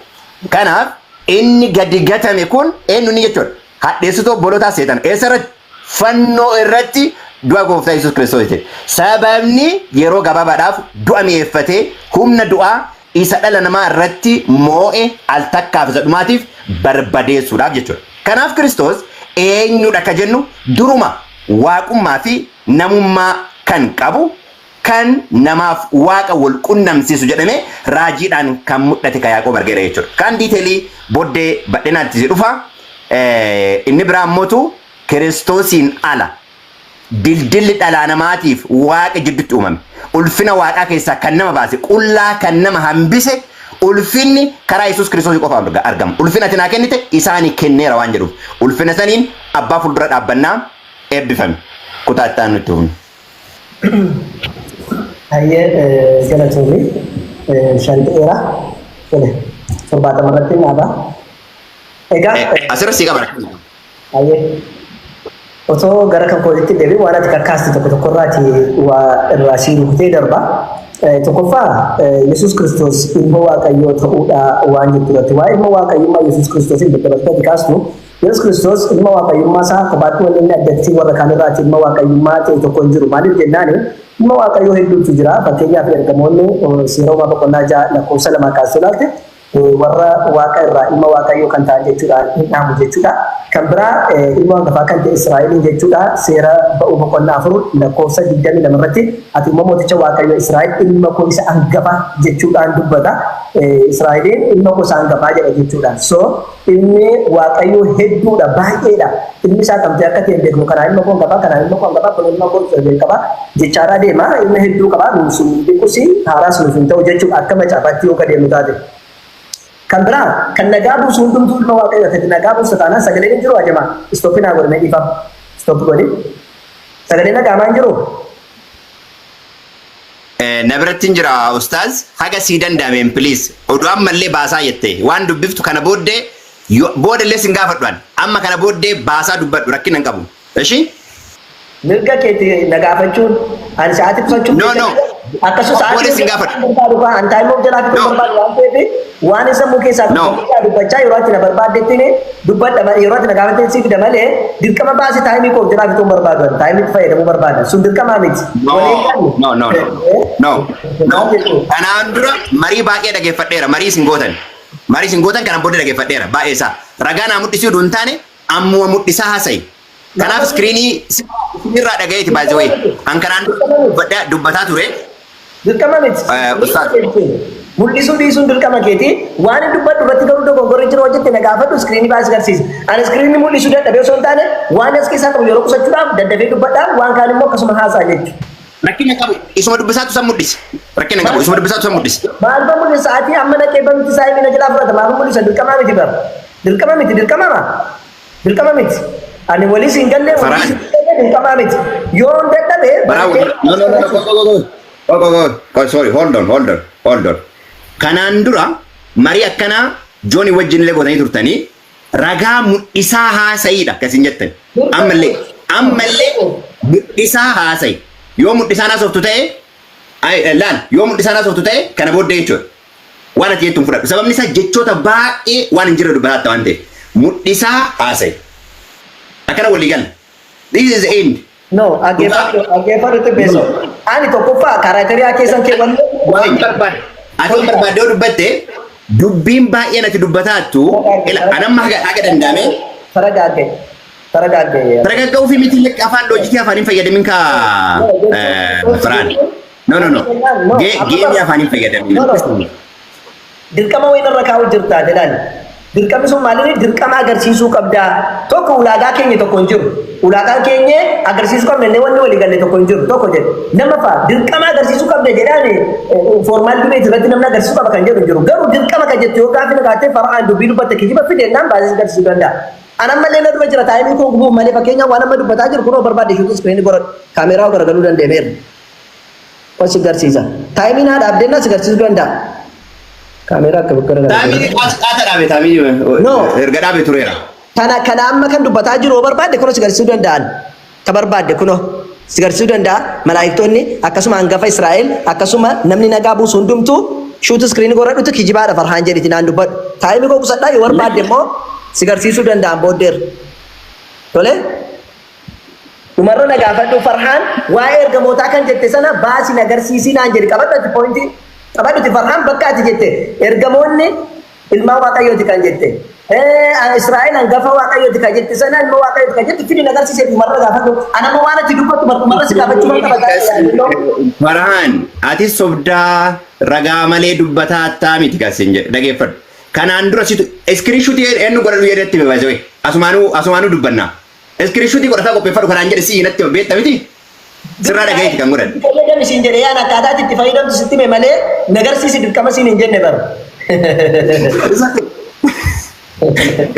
Kanaaf inni gadi gatame kun eenyuuni jechuudha? Hadheessituu obbolootaa seetan. Eessa irratti? Fannoo irratti du'a gooftaa Yesuus Kiristoos. Sababni yeroo gabaabaadhaaf du'a mi'eeffatee humna du'aa isa dhala namaa irratti moo'e al takkaaf isa dhumaatiif barbadeessuudhaaf jechuudha. Kanaaf Kiristoos eenyudha ka jennu duruma waaqummaa fi namummaa kan qabu kan namaaf waaqa wal qunnamsiisu jedhame raajiidhaan kan mul'ate ka Yaaqoob argeera jechuudha. Kan diiteelii booddee badhinaatti si dhufa inni biraa ammootu Kiristoosiin ala dildilli dhala namaatiif waaqa jidduutti uumame. Ulfina waaqaa keessaa kan nama baase qullaa kan nama hambise ulfinni karaa Yesuus Kiristoos qofa argama. Ulfina ati naa kennite isaanii kenneera waan jedhuuf ulfina saniin abbaa fuuldura dhaabbannaa eebbifame. Kutaa itti aanutti humna. Hayyee galatoomii shanteera torbaatama irratti naaba. Egaa asirratti si qaba. Hayyee otoo gara kan kootitti deebiin waan ati kakkaasti tokko tokkorraati waa irraa sii rukutee darba. Tokkoffaa Yesuus Kiristoos ilma Waaqayyoo ta'uudha waan jettuudhaati. Waa ilma Waaqayyummaa Yesuus Kiristoosiin daddabartee kaastu Yesuus Kiristoos ilma Waaqayyummaa isaa kophaatti wanni inni addatti warra kaan irraati ilma Waaqayyummaa ta'e tokko hin jiru. Maaliif jennaani ilma Waaqayyoo hedduutu jira. Fakkeenyaaf ergamoonni seera uumaa boqonnaa 6 lakkoofsa 2 kaasuu ilaalte warra waaqa irraa ilma Waaqayyoo kan ta'an jechuudha hin dhaamu jechuudha. Kan biraa ilma hangafaa kan ta'e Israa'eliin jechuudha. Seera ba'uu boqonnaa 4 lakkoofsa 22 irratti ati immoo mooticha Waaqayyoo Israa'el ilma koo isa hangafaa jechuudhaan dubbata. Israa'eliin ilma koo isa hangafaa jedha jechuudha. So ilmi Waaqayyoo hedduudha baay'eedha. Ilmi isaa kamtee akka ta'e beeknu kanaa ilma koo hangafaa kanaa ilma koo hangafaa kun ilma koo beekama jechaadhaa deema. Ilma hedduu qaba nuus beekusi haaraas nuuf hin ta'u jechuudha akka macaafaatti yoo gadeemu taate. Kan biraa kan nagaa buusu hundumtuu ilma Waaqayyoo ta'e nagaa buusa taanaan sagalee hin jiru ajama. Istooppi naa godhame dhiifam. Istooppi godhi. Sagalee nagaa maan jiru? Na biratti hin jira ustaaz haga sii danda'ameen please oduu ammallee baasaa jette waan dubbiftu kana booddee boodallee sin gaafadhuan amma kana booddee baasaa dubbadhu rakkina hin qabu. Eshi? Mirga keetti nagaafachuun ani sa'aatii qusachuun. No. Akkasuma sa'aatii sin gaafadhu. Antaa immoo jalaa fi barbaadu waan ta'eef waan isa muu keessaa dubbachaa yeroo ati na barbaaddetti dubbadha yeroo ati na gaafatte si fida malee dirqama baase taayimii koo jalaa fi barbaadu taayimii fayyadamuu barbaada sun dirqamaa miti. No. Kanaan dura marii baay'ee dhageeffadheera marii sin gootan kana booddee dhageeffadheera baay'ee isaa ragaa naa mul'isuu duun taane ammuma mul'isaa haasa'i. Kanaaf iskiriinii irraa dhagayeeti baay'ee wayi an kanaan dubbataa ture. Dirqama miti. Mul'isuu dhiisuun dirqama keeti waan dubbadhu irratti garuu dogoggorri jiru hojjette na gaafadhu iskiriinii baasii agarsiisa. Ani iskiriinii mul'isuu dadhabee osoo hin taane waan as keessaa qabu yeroo qusachuudhaaf daddafee dubbadhaan waan kaan immoo akkasuma haasaa jechuudha. Rakkina qabu isuma dubbisaatu san mul'isi. Rakkina qabu isuma dubbisaatu san mul'isi. Maal ba mul'isa sa'aatii amma naqee bamti isaa himina jalaa fudhata maal mul'isa dirqamaa miti bara. Dirqama miti. Ani walis hin galle dirqamaa miti. Yoo hin dadhabee. Sorry, hold on. Kanaan dura marii akkanaa Jooni wajjin illee gootanii turtanii ragaa mul'isaa haasa'iidha akkasiin jettan. Ammallee mul'isaa haasa'i. Yoo mul'isaan haasoftu ta'e kana booddee jechuudha. Waan ati jettuun fudhadhu. Sababni isaa jechoota baay'ee waan hin jirre dubbatatta waan ta'eef mul'isaa haasa'i. Akkana walii gala. This is the end. No, aggeeffadhutti beeso. Ani tokkoffaa kaaraakteriyaa keessan keewwanne waan barbaade. Ati barbaadde yoo dubbatte dubbiin baay'ee natti dubbataattu anamma haga danda'ame taragagga'uu fi miti afaan loojikii afaaniin fayyadamin ka Firaan. No. Geemii afaaniin fayyadamin. Dirqama wayinarra kaa'u jirta jedhan. Dirqamni sun maaliin dirqama agarsiisuu qabda. Tokko ulaagaa keenya tokko hin jiru. Ulaagaan keenya agarsiisuu qabna inni wanni walii galee tokko hin jiru. Tokko jedhe. Nama fa'a dirqama agarsiisuu qabda jedhaan formaal dibeet irratti namni agarsiisuu qaba kan jedhu hin jiru. Garuu dirqama kan jettu yoo gaafii nagaatee fara'aan dubbii dubbatte kijiba fidennaan baasii agarsiisuu danda'a. Anammallee na dura jira taa'imii koo gubuuf malee fakkeenyaaf waan amma dubbataa jiru kunoo barbaade shuutu iskiriinii godhadhu. Kaameeraa garagaluu danda'eera. Wasi agarsiisa. Taa'imiin haadha abdeennas agarsiisuu danda'a. Kamera ke bukan Tami kata dhabe tami erga dhabe tureera. Kana amma kan dubbataa jiru barbaade kuno sigarsuu danda'an. Ta barbaade kuno sigarsuu danda'a malaayiktonni akkasuma hangafa Israa'el akkasuma namni nagaa buusu hundumtu shoot screen godhadhutu kijibaadha farhaan jedhiti naan dubbadhu. Taa'imii koo qusadhaa yoo barbaade immoo sigarsiisuu danda'an booddeer. Tole? Dhumarra nagaafadhu farhaan waa'ee ergamootaa kan jette sana baasi nagarsiisii naan jedhi qabadhatti poointii. Abadduti farhaan bakka ati jette ergamoonni ilmaa waaqayyooti kan jette. Israa'el hangafa waaqayyooti kan jette sana ilma waaqayyooti kan jette fidi nagarsiisee dhumarra gaafadhu. Anama waan ati dubbatu dhumarra si gaafachuu waan qabataa. Farhaan ati sobdaa ragaa malee dubbataa attaa miti kasin dhageeffadhu. Kanaan dura situ iskiriishuutii eenyu godhadhu jedhetti bebaase asumaanuu dubbannaa. Iskiriishuutii godhataa qopheeffadhu kanaan jedhe si natti beekta miti. Sirraa dhagayeeti kan godhan. Fayyadamni siin jedhee yaana akkaataatti itti fayyadamtu sitti mee malee nagarsiisi dirqama siin hin jenne bara.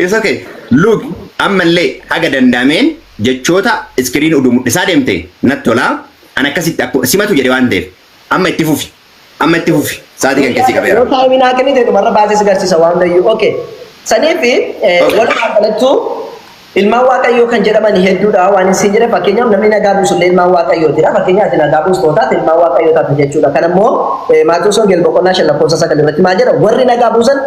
It's okay. Look, ammallee haga danda'ameen jechoota iskiriin oduu mul'isaa deemte natti tolaa. An akkasitti simatu jedhe waan ta'eef amma itti fufi. Sa'aatii kan keessi qabeera. Yeroo taa'imii naa kennite dhumarra baasee sigarsiisa waan ta'eef. Okay. Saniifi walumaa galattuu ilmaan waaqayyoo kan jedhaman hedduudha waan isin jedhe fakkeenyaaf namni nagaa buusullee ilmaan waaqayyootidha fakkeenyaaf nagaa buustootaati ilmaan waaqayyootaati jechuudha kan ammoo Maatewos Wangeelaa boqonnaa 5:9 irratti maal jedha warri nagaa buusan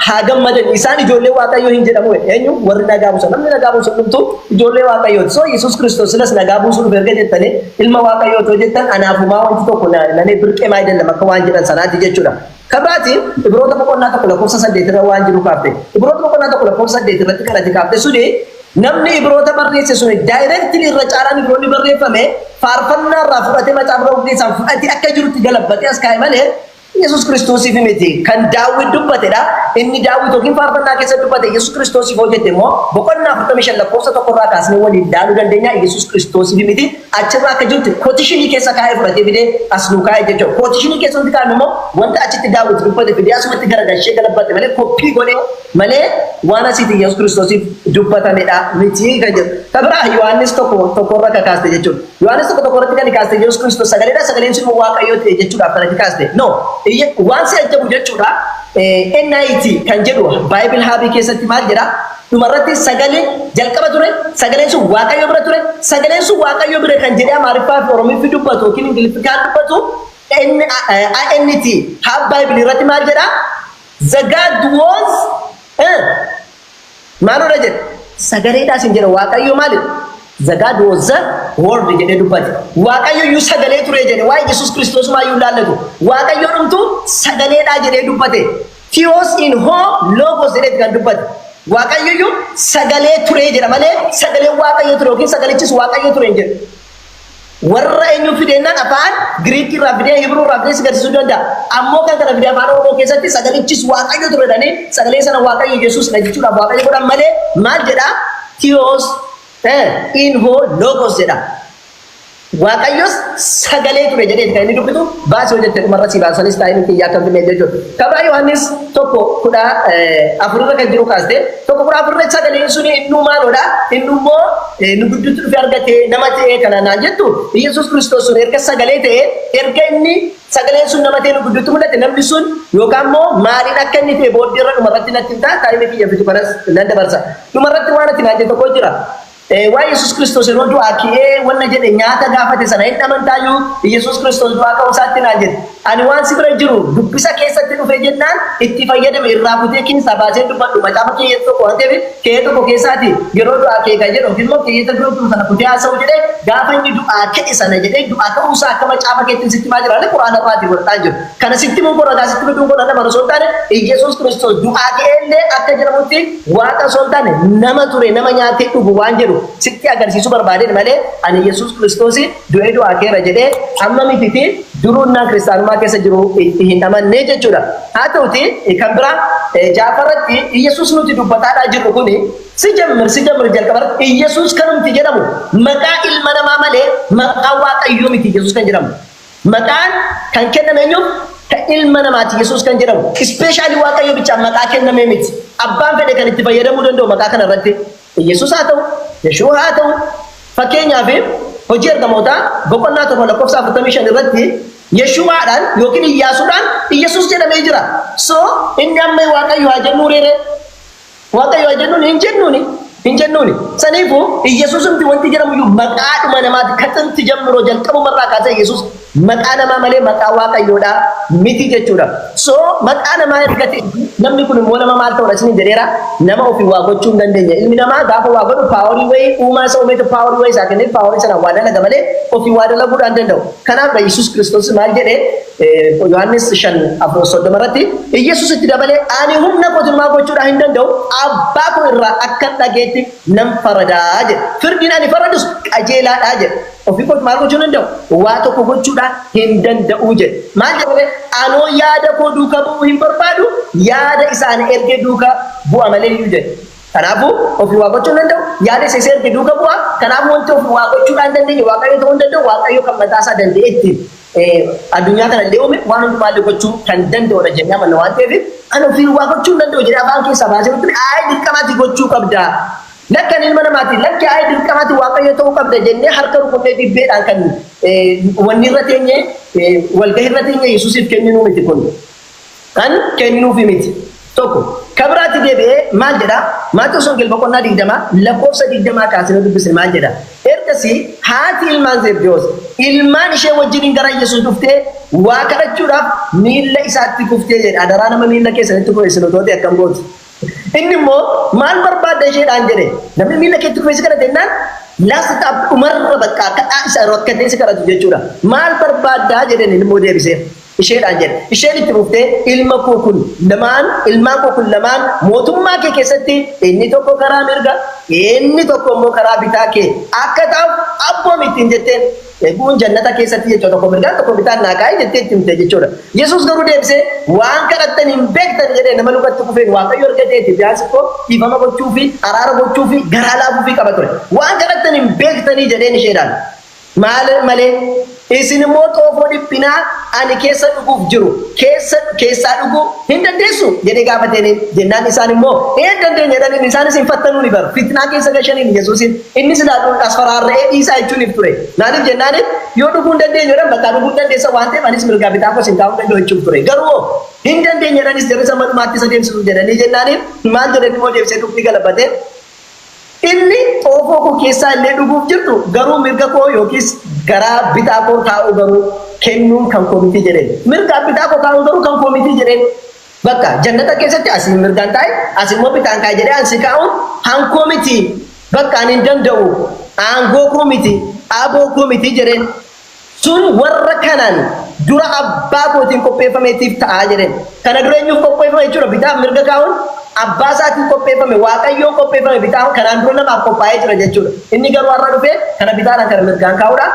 haa gammadan isaan ijoollee waaqayyoo hin jedhamu eenyu warri nagaa buusan namni nagaa buusan dhumtu ijoollee waaqayyooti so Yesuus Kiristoos silas nagaa buusuuf erga jettanii ilma waaqayyootoo jettan anaafumaa wanti tokko namni birqee maa jedhama akka waan jedhan sanaati jechuudha. Kabraatiin Ibroota boqonnaa 1:8 irra waan jiru kaafte Ibroota boqonnaa 1:8 irratti kan ati kaafte suni namni Ibroota barreesse sun daayireektilii irra caalaan Ibroonni barreeffame faarfannaa irraa fudhatee macaafa keessaan fudhatee akka jirutti galabbatee as kaa'e malee Yesuus Kiristoosiif miti kan Daawit dubbatedha. Inni Daawit yookiin faarfannaa keessa dubbate Yesuus Kiristoosiif hojjete immoo boqonnaa 45 lakkoofsa tokko irraa kaasnee waliin ilaaluu dandeenya. Yesuus Kiristoosiif miti achirraa akka jirutti kootishinii keessa kaa'ee fudhatee fidee as nuu kaa'e jechuudha. Kootishinii keessa wanti kaa'ame immoo wanta achitti Daawit dubbate fidee asumatti garagalchee galabbate malee koppii godhee malee waan asitti Yesuus Kiristoosiif dubbatamedha miti kan jedhu. Kabraa Yohaannis tokko irra kaaste jechuudha. Yohaannis tokko irratti kan kaaste Yesuus Kiristoos sagaleedha sagaleen sun waaqayyoo ta'e jechuudhaaf kan kaaste. No. Waan si ajabu jechuudha NIT kan jedhu Bible Hub keessatti maal jedha dhumarratti sagalee jalqaba ture sagaleen sun waaqayyo bira ture sagaleen sun waaqayyo bira kan jedhee Amaariffaa fi Oromiffaa dubbatu yookiin Ingiliffaan dubbatu NIT Hub Bible irratti maal jedha the God was maaludha jedhe sagaleedhaas hin jedha waaqayyo maali The God was the word jedhee dubbate. Waaqayyo iyyuu sagalee ture jedhe waa'ee Yesuus Kiristoos maayyuu ilaallatu. Waaqayyo dhumtu sagaleedhaa jedhee dubbate. Theos in ho logos jedhee kan dubbate. Waaqayyo iyyuu sagalee ture jedha malee sagalee waaqayyo ture yookiin sagalichis waaqayyo ture hin jedhu. Warra eenyu fideenaan afaan Giriikii irraa fidee Hibruu irraa fidee sigarsiisuu danda'a. Ammoo kan kana fidee afaan Oromoo keessatti sagalichis waaqayyo ture jedhanii sagalee sana waaqayyo Yesuus dha jechuudhaaf waaqayyo godhan malee maal jedha Theos in ho logos jedha. Waaqayyos sagalee ture jedhee kan inni dubbitu baasii hojjette dhumarra si baasanis taa'ee miti yaa kan finne jechuudha. Kabraa Yohaannis tokko kudha afurra kan jiru kaaste tokko kudha afurra sagaleen suni innuu maalodha innummoo nu gidduutti dhufe argate nama ta'ee kana naan jettu Yesuus Kiristoos sun erga sagalee ta'e erga inni sagaleen sun nama ta'e nu gidduutti mul'ate namni sun yookaan immoo maaliin akka inni ta'e booddeerra dhumarratti natti hin ta'a taa'ee miti yaafitu kanas nan dabarsa. Dhumarratti waan ati naan jettu tokko jira. Waa'ee Yesuus Kiristoos yeroo du'aa ka'ee wanna jedhe nyaata gaafate sana hin amantaayyuu Yesuus Kiristoos du'aa ka'uu isaatti naan jedhe ani waan si bira jiru dubbisa keessatti dhufee jennaan itti fayyadame irraa kutee keessa baasee dubbadhu macaafa keessa tokko waan ta'eef keessa tokko keessaati yeroo du'aa keegaa jedhu immoo keessa dura sana kutee haasa'u jedhee gaafa inni du'aa ka'e sana jedhee du'aa ka'uusaa akka macaafa keetti sitti maa jiraale quraana irraati godhataa jiru. Kana sitti mun godhataa sitti biduu godhata bara osoo hin taane Iyesuus Kiristoos du'aa ka'ellee akka jedhamutti waaqa osoo hin taane nama ture nama nyaatee dhugu waan jedhu sitti agarsiisu barbaadeen malee ani Iyesuus Kiristoos du'ee du'aa ka'eera jedhee amma mititi durunnaa kiristaanummaa keessa jiru itti hin amannee jechuudha. Haa ta'uti kan biraa Jaafarratti Iyesuus nuti dubbataadhaa jirru kuni si jammir jalqabarratti Iyesuus kanumti jedhamu maqaa ilma namaa malee maqaa waaqayyoo miti Iyesuus kan jedhamu. Maqaan kan kenname eenyuuf kan ilma namaati Iyesuus kan jedhamu. Ispeeshaalii waaqayyoo bichaan maqaa kenname miti. Abbaan fedhe kan itti fayyadamuu danda'u maqaa kanarratti Iyesuus haa ta'u Yeshua haa ta'u fakkeenyaaf hojii ergamootaa boqonnaa tokko lakkoofsa 45 irratti Yeshuwaadhaan yookiin Iyyaasuudhaan Iyesuus jedhamee jira. So inni amma waaqayyo haa jennu reere waaqayyo haa jennuun hin jennuuni. Saniifuu Iyesuusumti wanti jedhamu maqaadhuma namaati katanti jammuroo jalqabumarraa kaasee Iyesuus maqaa namaa malee maqaa waaqayyoodha miti jechuudha. So maqaa namaa ergate namni kun immoo nama maal ta'udha isin jedheera nama ofii waa gochuu hin dandeenye. Ilmi namaa gaafa waa godhu paaworii wayii uumaa isa uumeetu paaworii wayii isaa kennee paaworii sana waa dalaga malee ofii waa dalaguudhaan hin danda'u. Kanaaf Iyesuus Kiristoos maal jedhee Yohaannis 5:30 irratti Iyesuus itti dabalee ani humna kootiin gochuudhaan hin danda'u abbaa koo irraa akka dhageetti nan faradaa jedhe. Firdiin ani faradus qajeelaadhaa jedhe. Ofii kootiin maal gochuu hin danda'u waa tokko gochuudhaan hin danda'u jedhe. Maal jedhee anoo yaada koo duukaa bu'uu hin barbaadu yaada isaanii ergee duukaa bu'a malee iyyuu jedhe. Kanaafuu ofii waa gochuu hin danda'u yaada isa ergee duukaa bu'a. Kanaafuu wanti ofii waa gochuudhaan hin dandeenye waaqayyo ta'uu hin danda'u waaqayyo kan mataasaa danda'etti addunyaa kana illee uume waan hundumaa gochuu kan danda'udha jennee amanna waan ta'eef ani ofii waa gochuu hin danda'u jedhee afaan keessaa baasee ayi dirqamaatti gochuu qabda. Lakkan ilma namaati lakki ayi dirqamaatti waaqayyo ta'uu qabda jennee harka rukunnee dhibbeedhaan kan wanni irra teenye walgahii irra teenye Yesuusiif kenninuu miti kun kan kenninuufi miti. Tokko kabiraatti deebi'ee maal jedha Maatewos Wangeelaa boqonnaa 20 lakkoofsa 20 kaasee dubbisne maal jedha ergasii haati ilmaan Zebedewoos ilmaan ishee wajjin gara Yesuus dhuftee waa kadhachuudhaaf miilla isaatti kuftee jedha adaraa nama miilla keessanitti kureessinu toote akkam gooti. Inni immoo maal barbaadda isheedhaan jedhe namni miilla keetti kureessi kadhate jennaan laasitaaf dhumarra bakka kadhaa isa rakkatee si kadhatu jechuudha. Maal barbaaddaa jedheen inni immoo deebisee isheedhaan jedhe isheen itti dhuftee ilmaan koo kun lamaan mootummaa kee keessatti inni tokko karaa mirga inni tokko immoo karaa bitaa kee akka ta'u abboomittiin jetteen eeguun jannata keessatti jechuudha tokko mirgaan tokko bitaan naa kaa'ee jettee itti himte jechuudha. Yesuus garuu deebisee waan kadhattan hin beektan jedhee nama lukatti kufeen waaqayyo argateeti biyaansi koo dhiifama gochuu fi araara gochuu fi garaa laafuu fi qaba ture. Waan kadhattan hin beektanii jedheen isheedhaan maal malee isin immoo xoofoo dhiphinaa ani keessa dhuguuf jiru keessaa dhuguu hin dandeessu jedhee gaafateen jennaan isaan immoo hin dandeenya jedhanii isaanis hin fattanuu ni baru fitnaa keessa gashaniin Yesuusin inni silaaduun asfaraarra'ee dhiisaa jechuuniif ture. Naaniif jennaaniif yoo dhuguu hin dandeenye jedhan bakka dhuguu hin dandeessa waan ta'eef anis mirgaa bitaa koo sin taa'uu danda'u jechuuf ture. Garuu hin dandeenye jedhanis jarri sama dhumaatti isa deemsisu jedhanii jennaaniif maal jedhanii immoo deebisee dubbii galabatee inni xoofoo koo keessaa illee dhuguuf jirtu garuu mirga koo yookiis garaa bitaa koo taa'u garuu kennuun kan koo miti jedheen mirgaa bitaa koo taa'u garuu kan koo miti jedheen bakka jannata keessatti asiin mirgaan taa'e asimmoo bitaan kaa'e jedhee ansi kaa'uun hankoo miti bakka ani hin danda'u aangoo koo miti aboo koo miti jedheen sun warra kanaan dura abbaa kootiin qopheeffameetiif ta'aa jedheen kana dura eenyuuf qopheeffame jechuudha bitaaf mirga kaa'uun abbaa isaatiin qopheeffame waaqayyoon qopheeffame bitaa kanaan dura namaaf qophaa'ee jira jechuudha. Inni garuu har'a dhufee kana bitaadhaan kana mirgaan kaa'uudha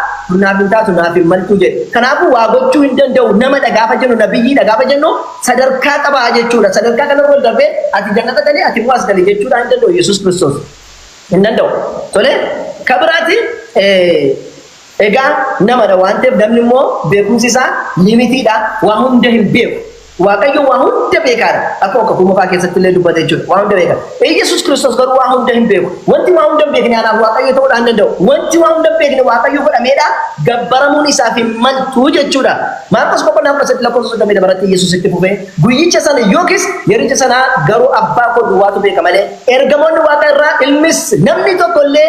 naaf hin taatu naaf hin maltu jedhe. Kanaafuu waa gochuu hin danda'u nama dhagaafa jennu nabiyyi dhagaafa jennu sadarkaa qabaa jechuudha. Sadarkaa kanarra wal darbee ati jannata galee ati mu'as galee jechuudha hin danda'u Yesuus Kiristoos hin danda'u. Tole kabiraati egaa namadha waan ta'eef namni immoo beekumsi isaa limitiidha waa hunda hin beeku. Waaqayyo waa hunda beekaadha akka kakuma fa'aa keessatti illee dubbate jechuudha waa hunda beeka. Yesuus Kiristoos garuu waa hunda hin beeku. Wanti waa hunda hin beekne anaaf waaqayyo ta'uu hin danda'u. Wanti waa hunda hin beekne waaqayyo godhameedha gabbaramuun isaaf hin maltu jechuudha. Maarqos boqonnaa 13 baratti Yesuus itti fufee guyyicha sana yookiis yericha sana garuu abbaa koo duwwaatu beeka malee ergamoonni waaqa irraa ilmis namni tokko illee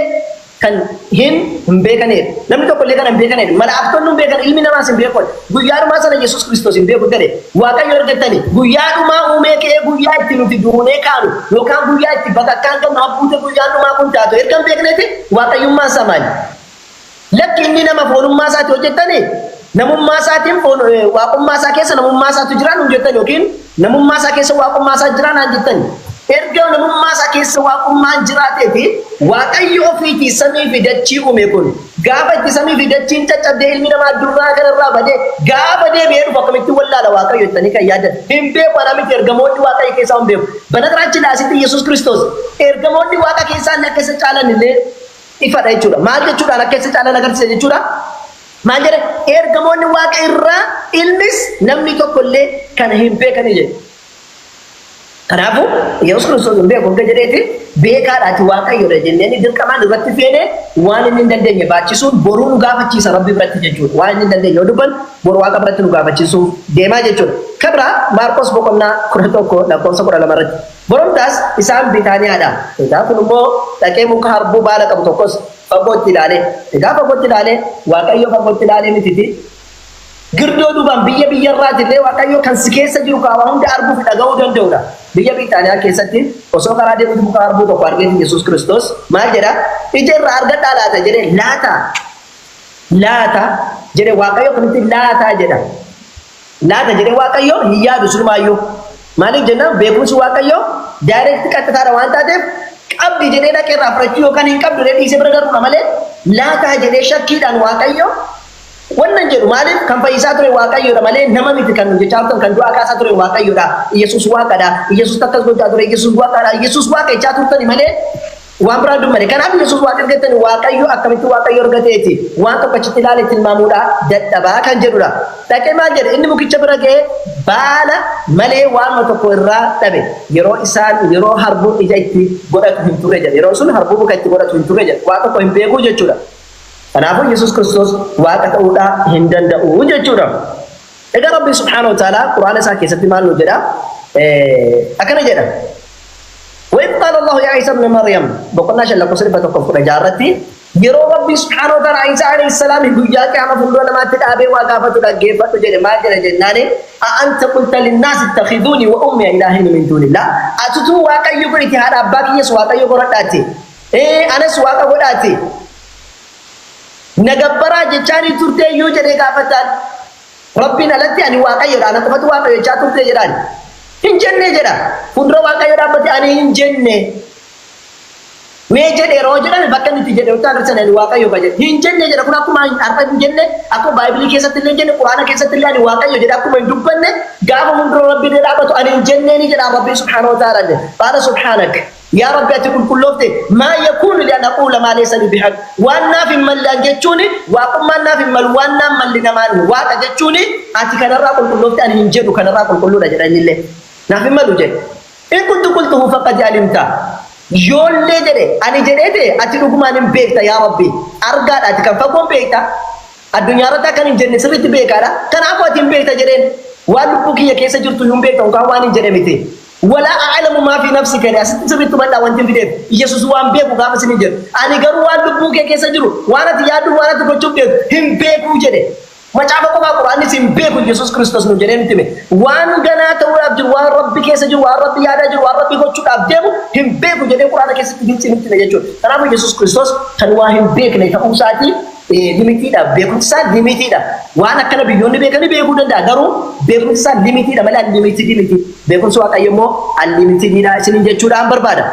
kan hin beekanidha. Namni tokko illee kan hin beekanidha. Malaa'iktoonni hin beekan, ilmi namaas hin beekan. Guyyaadhumaa sana Yesuus Kiristoos hin beeku gale. Waaqayyo argattani guyyaadhumaa uumee ka'ee guyyaa itti nuti duunee kaanu yookaan guyyaa itti bakakkaan qabnu abbuute guyyaadhumaa kun taatu erga hin beekneeti waaqayyummaa isaa maali? Lakki inni nama foonummaa isaatti hojjettani namummaa isaatiin waaqummaa isaa keessa namummaa isaatu jira nuun jettan yookiin namummaa isaa keessa waaqummaa isaa jira naan jettani. Erga namummaa isaa keessa waaqummaan jiraateeti waaqayyo ofiitii samii fi dachii uume kun gaafa itti samii fi dachiin caccabdee ilmi namaa addunyaa kanarraa badee gaafa deebi'ee dhufu akkamitti wallaala waaqayyo jettanii kan yaadan hin beeku anamitti ergamoonni waaqayyo keessaa hin beeku. Banatiraachii laasitti Yesuus Kiristoos ergamoonni waaqa keessaa inni akka isa caalan illee ifadha jechuudha. Maal jechuudhaan akka isa caalan agarsiisa jechuudha. Maal jedhe ergamoonni waaqa irraa ilmis namni tokko illee kana hin beekanii jedhe. Kanaafuu Yesuus Kiristoos hin beeku hanga jedheeti beekaadhaati waaqayyoodha jenneen dirqamaan irratti feene waan inni hin dandeenye baachisuun boruu nu gaafachiisa rabbi biratti jechuudha. Waan inni hin dandeenye yoo dubban boruu waaqa biratti nu gaafachiisuuf deemaa jechuudha. Kabira Maarkos boqonnaa 11 lakkoofsa 12 irratti. Boromtaas isaan Bitaaniyaadha. Egaa kun immoo dhaqee muka harbuu baala qabu tokkos fagootti ilaalee. Egaa fagootti ilaalee waaqayyo fagootti ilaalee mititi. Girdoo duubaan biyya irraati illee waaqayyo kan si keessa jiru kaawaa hunda arguuf dhaga'uu danda'udha. Biyya Bitaaniyaa keessatti osoo karaa deemuuti muka harbuu tokko argeeti Yesuus Kiristoos maal jedha? Ija irraa argadhaa laata jedhee laata jedhee waaqayyo kamitti laata jedha. Laata jedhee waaqayyo hin yaadu sulmaayyuu. Maaliif jennaan beekumsi waaqayyo daayireekti qaxxataadha waan taateef qabdi jedhee dhaqee irraa fudhachuu yookaan hin qabdu jedhee dhiisee bira darbuudha malee laata jedhee shakkiidhaan waaqayyo wannan jedhu maaliif kan fayyisaa ture waaqayyoodha malee nama miti kan jechaa turtan kan du'aa kaasaa ture waaqayyoodha. Yesuus waaqadha. Yesuus takkas gochaa ture. Yesuus waaqadha. Yesuus waaqa jechaa turtani malee waan biraa dummane. Kanaaf Yesuus waaqa argatani waaqayyo akkamitti waaqayyo argateeti waan tokko achitti ilaalee tilmaamuudha dadhabaa kan jedhudha. Dhaqee maal jedhe inni mukicha bira ga'ee baala malee waan tokko irraa dhabe yeroo harbuun ija itti godhatu hin turre jedhe. Yeroo sun harbuu muka itti godhatu hin turre jedhe. Waa tokko hin beeku jechuudha. Kanaafuu Yesuus Kiristoos waaqa ta'uudhaa hin danda'u jechuudha. Egaa Rabbi Subhaanahu wa Ta'aalaa Quraana isaa keessatti maal nu jedha? Akkana jedha. وإذ قال الله يا عيسى ابن مريم بقولنا شل لكم سربة كفر جارتي يرو ربي سبحانه وتعالى عيسى عليه السلام يقول كما فلونا ما تدابي وقافة تجيبة تجري ما جرى جناني أأنت قلت للناس اتخذوني وأمي إلهين من دون الله أتتو واقع يقول هذا أباك يسوع واقع يقول أتي أنا سواك أقول أتي نجبرا جتاني ترتي يوجد قافتان ربنا لتي أني واقع يرى أنا تفتو واقع يجا ترتي جراني hinjenne jedha fuuldura waaqayyo dhaabbate ani hinjenne mee jedhe yeroo jedhame bakka inni jedhe utaa agarsiisan waaqayyo baje hinjenne jedha kun akkuma har'a hinjenne akkuma baayibilii keessatti illee jenne quraana keessatti illee ani waaqayyo jedha akkuma hin dubbanne gaafa fuuldura rabbi dhaabbatu ani hinjenne ni jedha rabbi subhaanahu wa ta'ala qaala subhaanak يا رب أتكون كلوفته ما يكون لأن أقول ما ليس لي بحق وأنا في مل جتوني وأقوم أنا في مل وأنا مل نمان وأنا جتوني أتكلم راكم كلوفته أنا هنجد وكان راكم كلنا جراني الله نافي ملو جد إن كنت قلته فقد علمت يول لجري أنا جريته أتلوكم أنا بيكتا يا ربي أرجع أتكلم فقوم بيكتا الدنيا رتا كان جنة سبت بيكارا كان أقوى تيم بيكتا جرين والبوكي يكيس جرتو يوم بيكتا وكواني جريمتي ولا أعلم ما في نفسك يا سبت بلا وانت بدي يسوع وان بيكو كام سنجر أنا قالوا والبوكي يكيس جرو وانا تيادو وانا تبجوب هم بيكو جري macam apa kau Quran ini simpe pun Yesus Kristus nujaren itu me. Wan gana tahu abjur wan Rabbi kesa jur wan Rabbi ada jur wan Rabbi kau cakap dia pun himpe pun jadi Quran kesa tidak sini tidak jujur. Kenapa Yesus Kristus tanwa himpe kena itu usati limiti dah bekun sah limiti dah. Wan akan lebih yoni bekani bekun dah garu bekun sah limiti dah malah limiti bekun suat ayam al limiti dah sini jujur ambar pada.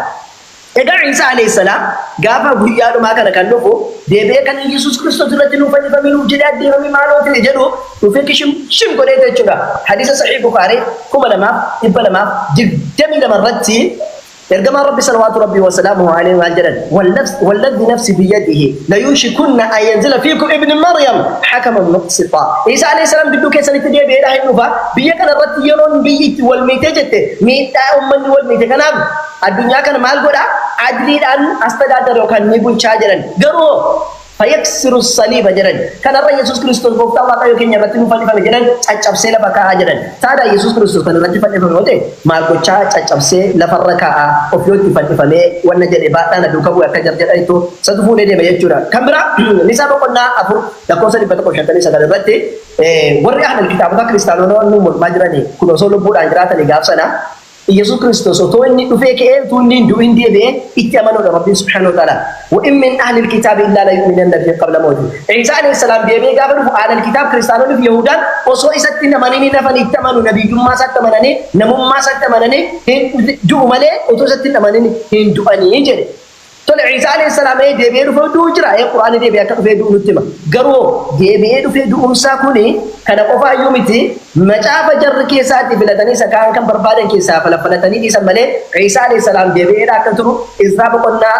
Ega Isa alayhi salam gaafa guyyaadhu maa kana kan dhufu deebi'ee kan Yesuus Kiristoos irratti nuuf fannifamee jedhee adeemamee maaloo ta'e jedhu dhufee kishim godhee jechuudha. Hadiisa Sahih Bukhari 2222 irratti ergamaan Rabbi salawaatu Rabbi wa salaamuhu alayhi wa jedhan walladhi nafsi biyadihi la yushikunna an yanzila fiikum ibn Maryam hakaman muqsita. Isa alayhi salam gidduu keessanitti deebi'ee dha hin dhufa biyya kana irratti yeroon biyyitti wal miitee jette miidhaa uummanni wal miite kanaaf addunyaa kana maal godha adliidhaan astadaadar yookaan ni bulchaa jiran garuu فيكسر الصليب جدًا كان الرب يسوع كريستوس بوقتا واقع يمكن يرتب فلفل جدًا تشابسي لبكا جدًا تادا يسوع كريستوس كان رتب فلفل موته ما كوتشا تشابسي لفركا أوفيوت فلفل ونجد إبادة ندوكا ويكجر جدًا إتو ستفون دي بيجورا كمبرا نسابة قلنا أفر لكوسا لبتكو شنتني سكال رتي ورّي أهل الكتاب كريستيانو نمو ماجراني كنو سولو بود أنجراتا لغافسنا يسوع كريستوس وتويني دفيك تونين دوين دي بي اتمنوا لرب سبحانه وتعالى وإن من أهل الكتاب إلا لا يؤمنن به قبل موته عيسى عليه السلام بي بي قبل أهل الكتاب كريستيانو في يهودا وسو إساتنا منيني نفن اتمنوا نبي جمع ستمنني نمم ما ستمنني جو ملي وتو ستنا منيني هندو أني جري تول عيسى عليه السلام دي بي دفو دو جرا القرآن دي بي أكد في دو نتما قرو دي بي دفو دو أمسا كوني كان قفا يومتي مجافة جر كيساتي بلتاني سكان كان بربادن كيسا فلفلتاني دي سمالي عيسى عليه السلام دي بي راكن ترو إزرا بقنا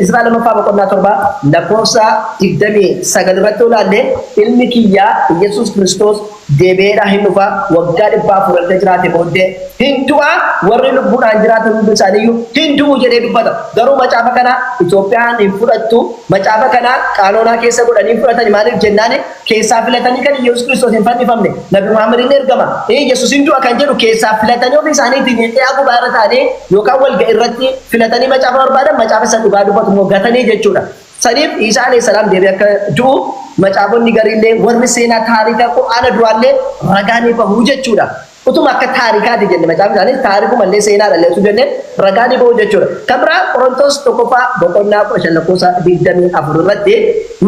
إزرا لما فا بقنا تربا لكوسا تقدمي سقل رتولا دي المكية يسوس كريستوس دي بي راهن نفا وقال بافر التجرات بودي هندوا ورّي لبون أنجرات البسانيو هندو جري ببدا درو مجافة كنا إثيوبيان إنفرادتو مجافة كنا قانونا كيسا قد إنفرادتني مالك جناني كيسا فلتاني كان يسوس كريستوس إنفاني فمني نبي محمد إنرجما يسوس هندو أكان جرو كيسا فلتاني وبيساني تيجي أكو بارتاني يوكا والجئرتي فلتاني مجافة أربعة مجافة سنوبادو بتمو غتاني جتشورا سريف عيسى عليه السلام دي بيك جو مجافة نيجاريلي ورمسينا تاريخا قرآن دوالي رغاني بهوجة جورا utuma akka taarikaati jenne macaafa isaanii taariku mallee seenaa dhalleessu jenne ragaanii ba'u jechuudha. Kan biraa Qorontos tokkoffaa boqonnaa 5:24 irratti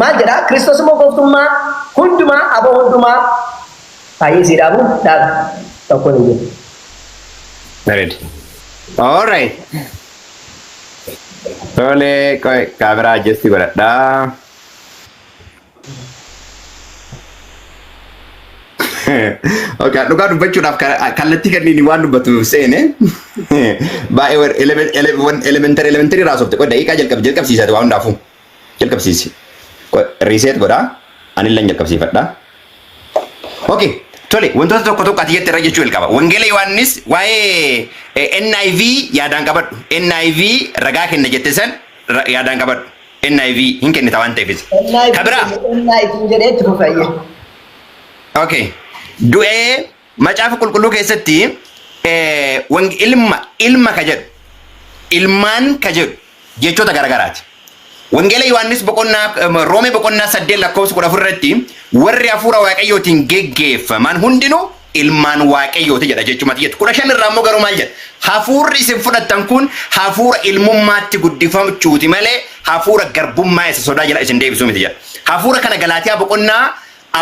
maal jedha Kiristoos immoo gooftummaa hundumaa aboo hundumaa baay'ee dhaabu dhaaba tokko ni jedhu. Ready. All right. Tole kaameraa ajjeesti godhadhaa. Okay, dhugaa dubbachuudhaaf kallattii kanneen waan dubbatu seene baay'ee elementary raasofte qoda daqiiqaa jalqabsiisate waa hundaafuu jalqabsiisi riiseet godhaa ani illee jalqabsiifadha. Okay, tole wantoota tokko tokko ati jette irra jechuu jalqaba. Wangeela Yohaannis waa'ee NIV yaadaan qabadhu. NIV ragaa kenna jette san yaadaan qabadhu. NIV hin kennita waan ta'eefis. Kabira. NIV jedhee itti fufayye. Okay. Du'ee macaafa qulqulluu keessatti ilma ka jedhu ilmaan ka jedhu jechoota garagaraati. Wangeela Yohaannis Roomee boqonnaa 8:14 irratti warri hafuura waaqayyootiin geggeeffaman hundinuu ilmaan waaqayyooti jedha jechumatti jettu. 15 irraa immoo garuu maal jedha? Hafuurri isin fudhattan kun hafuura ilmummaatti guddifamuuti malee hafuura garbummaa isa sodaa jala isin deebisuu miti jedha. Hafuura kana Galaatiyaa boqonnaa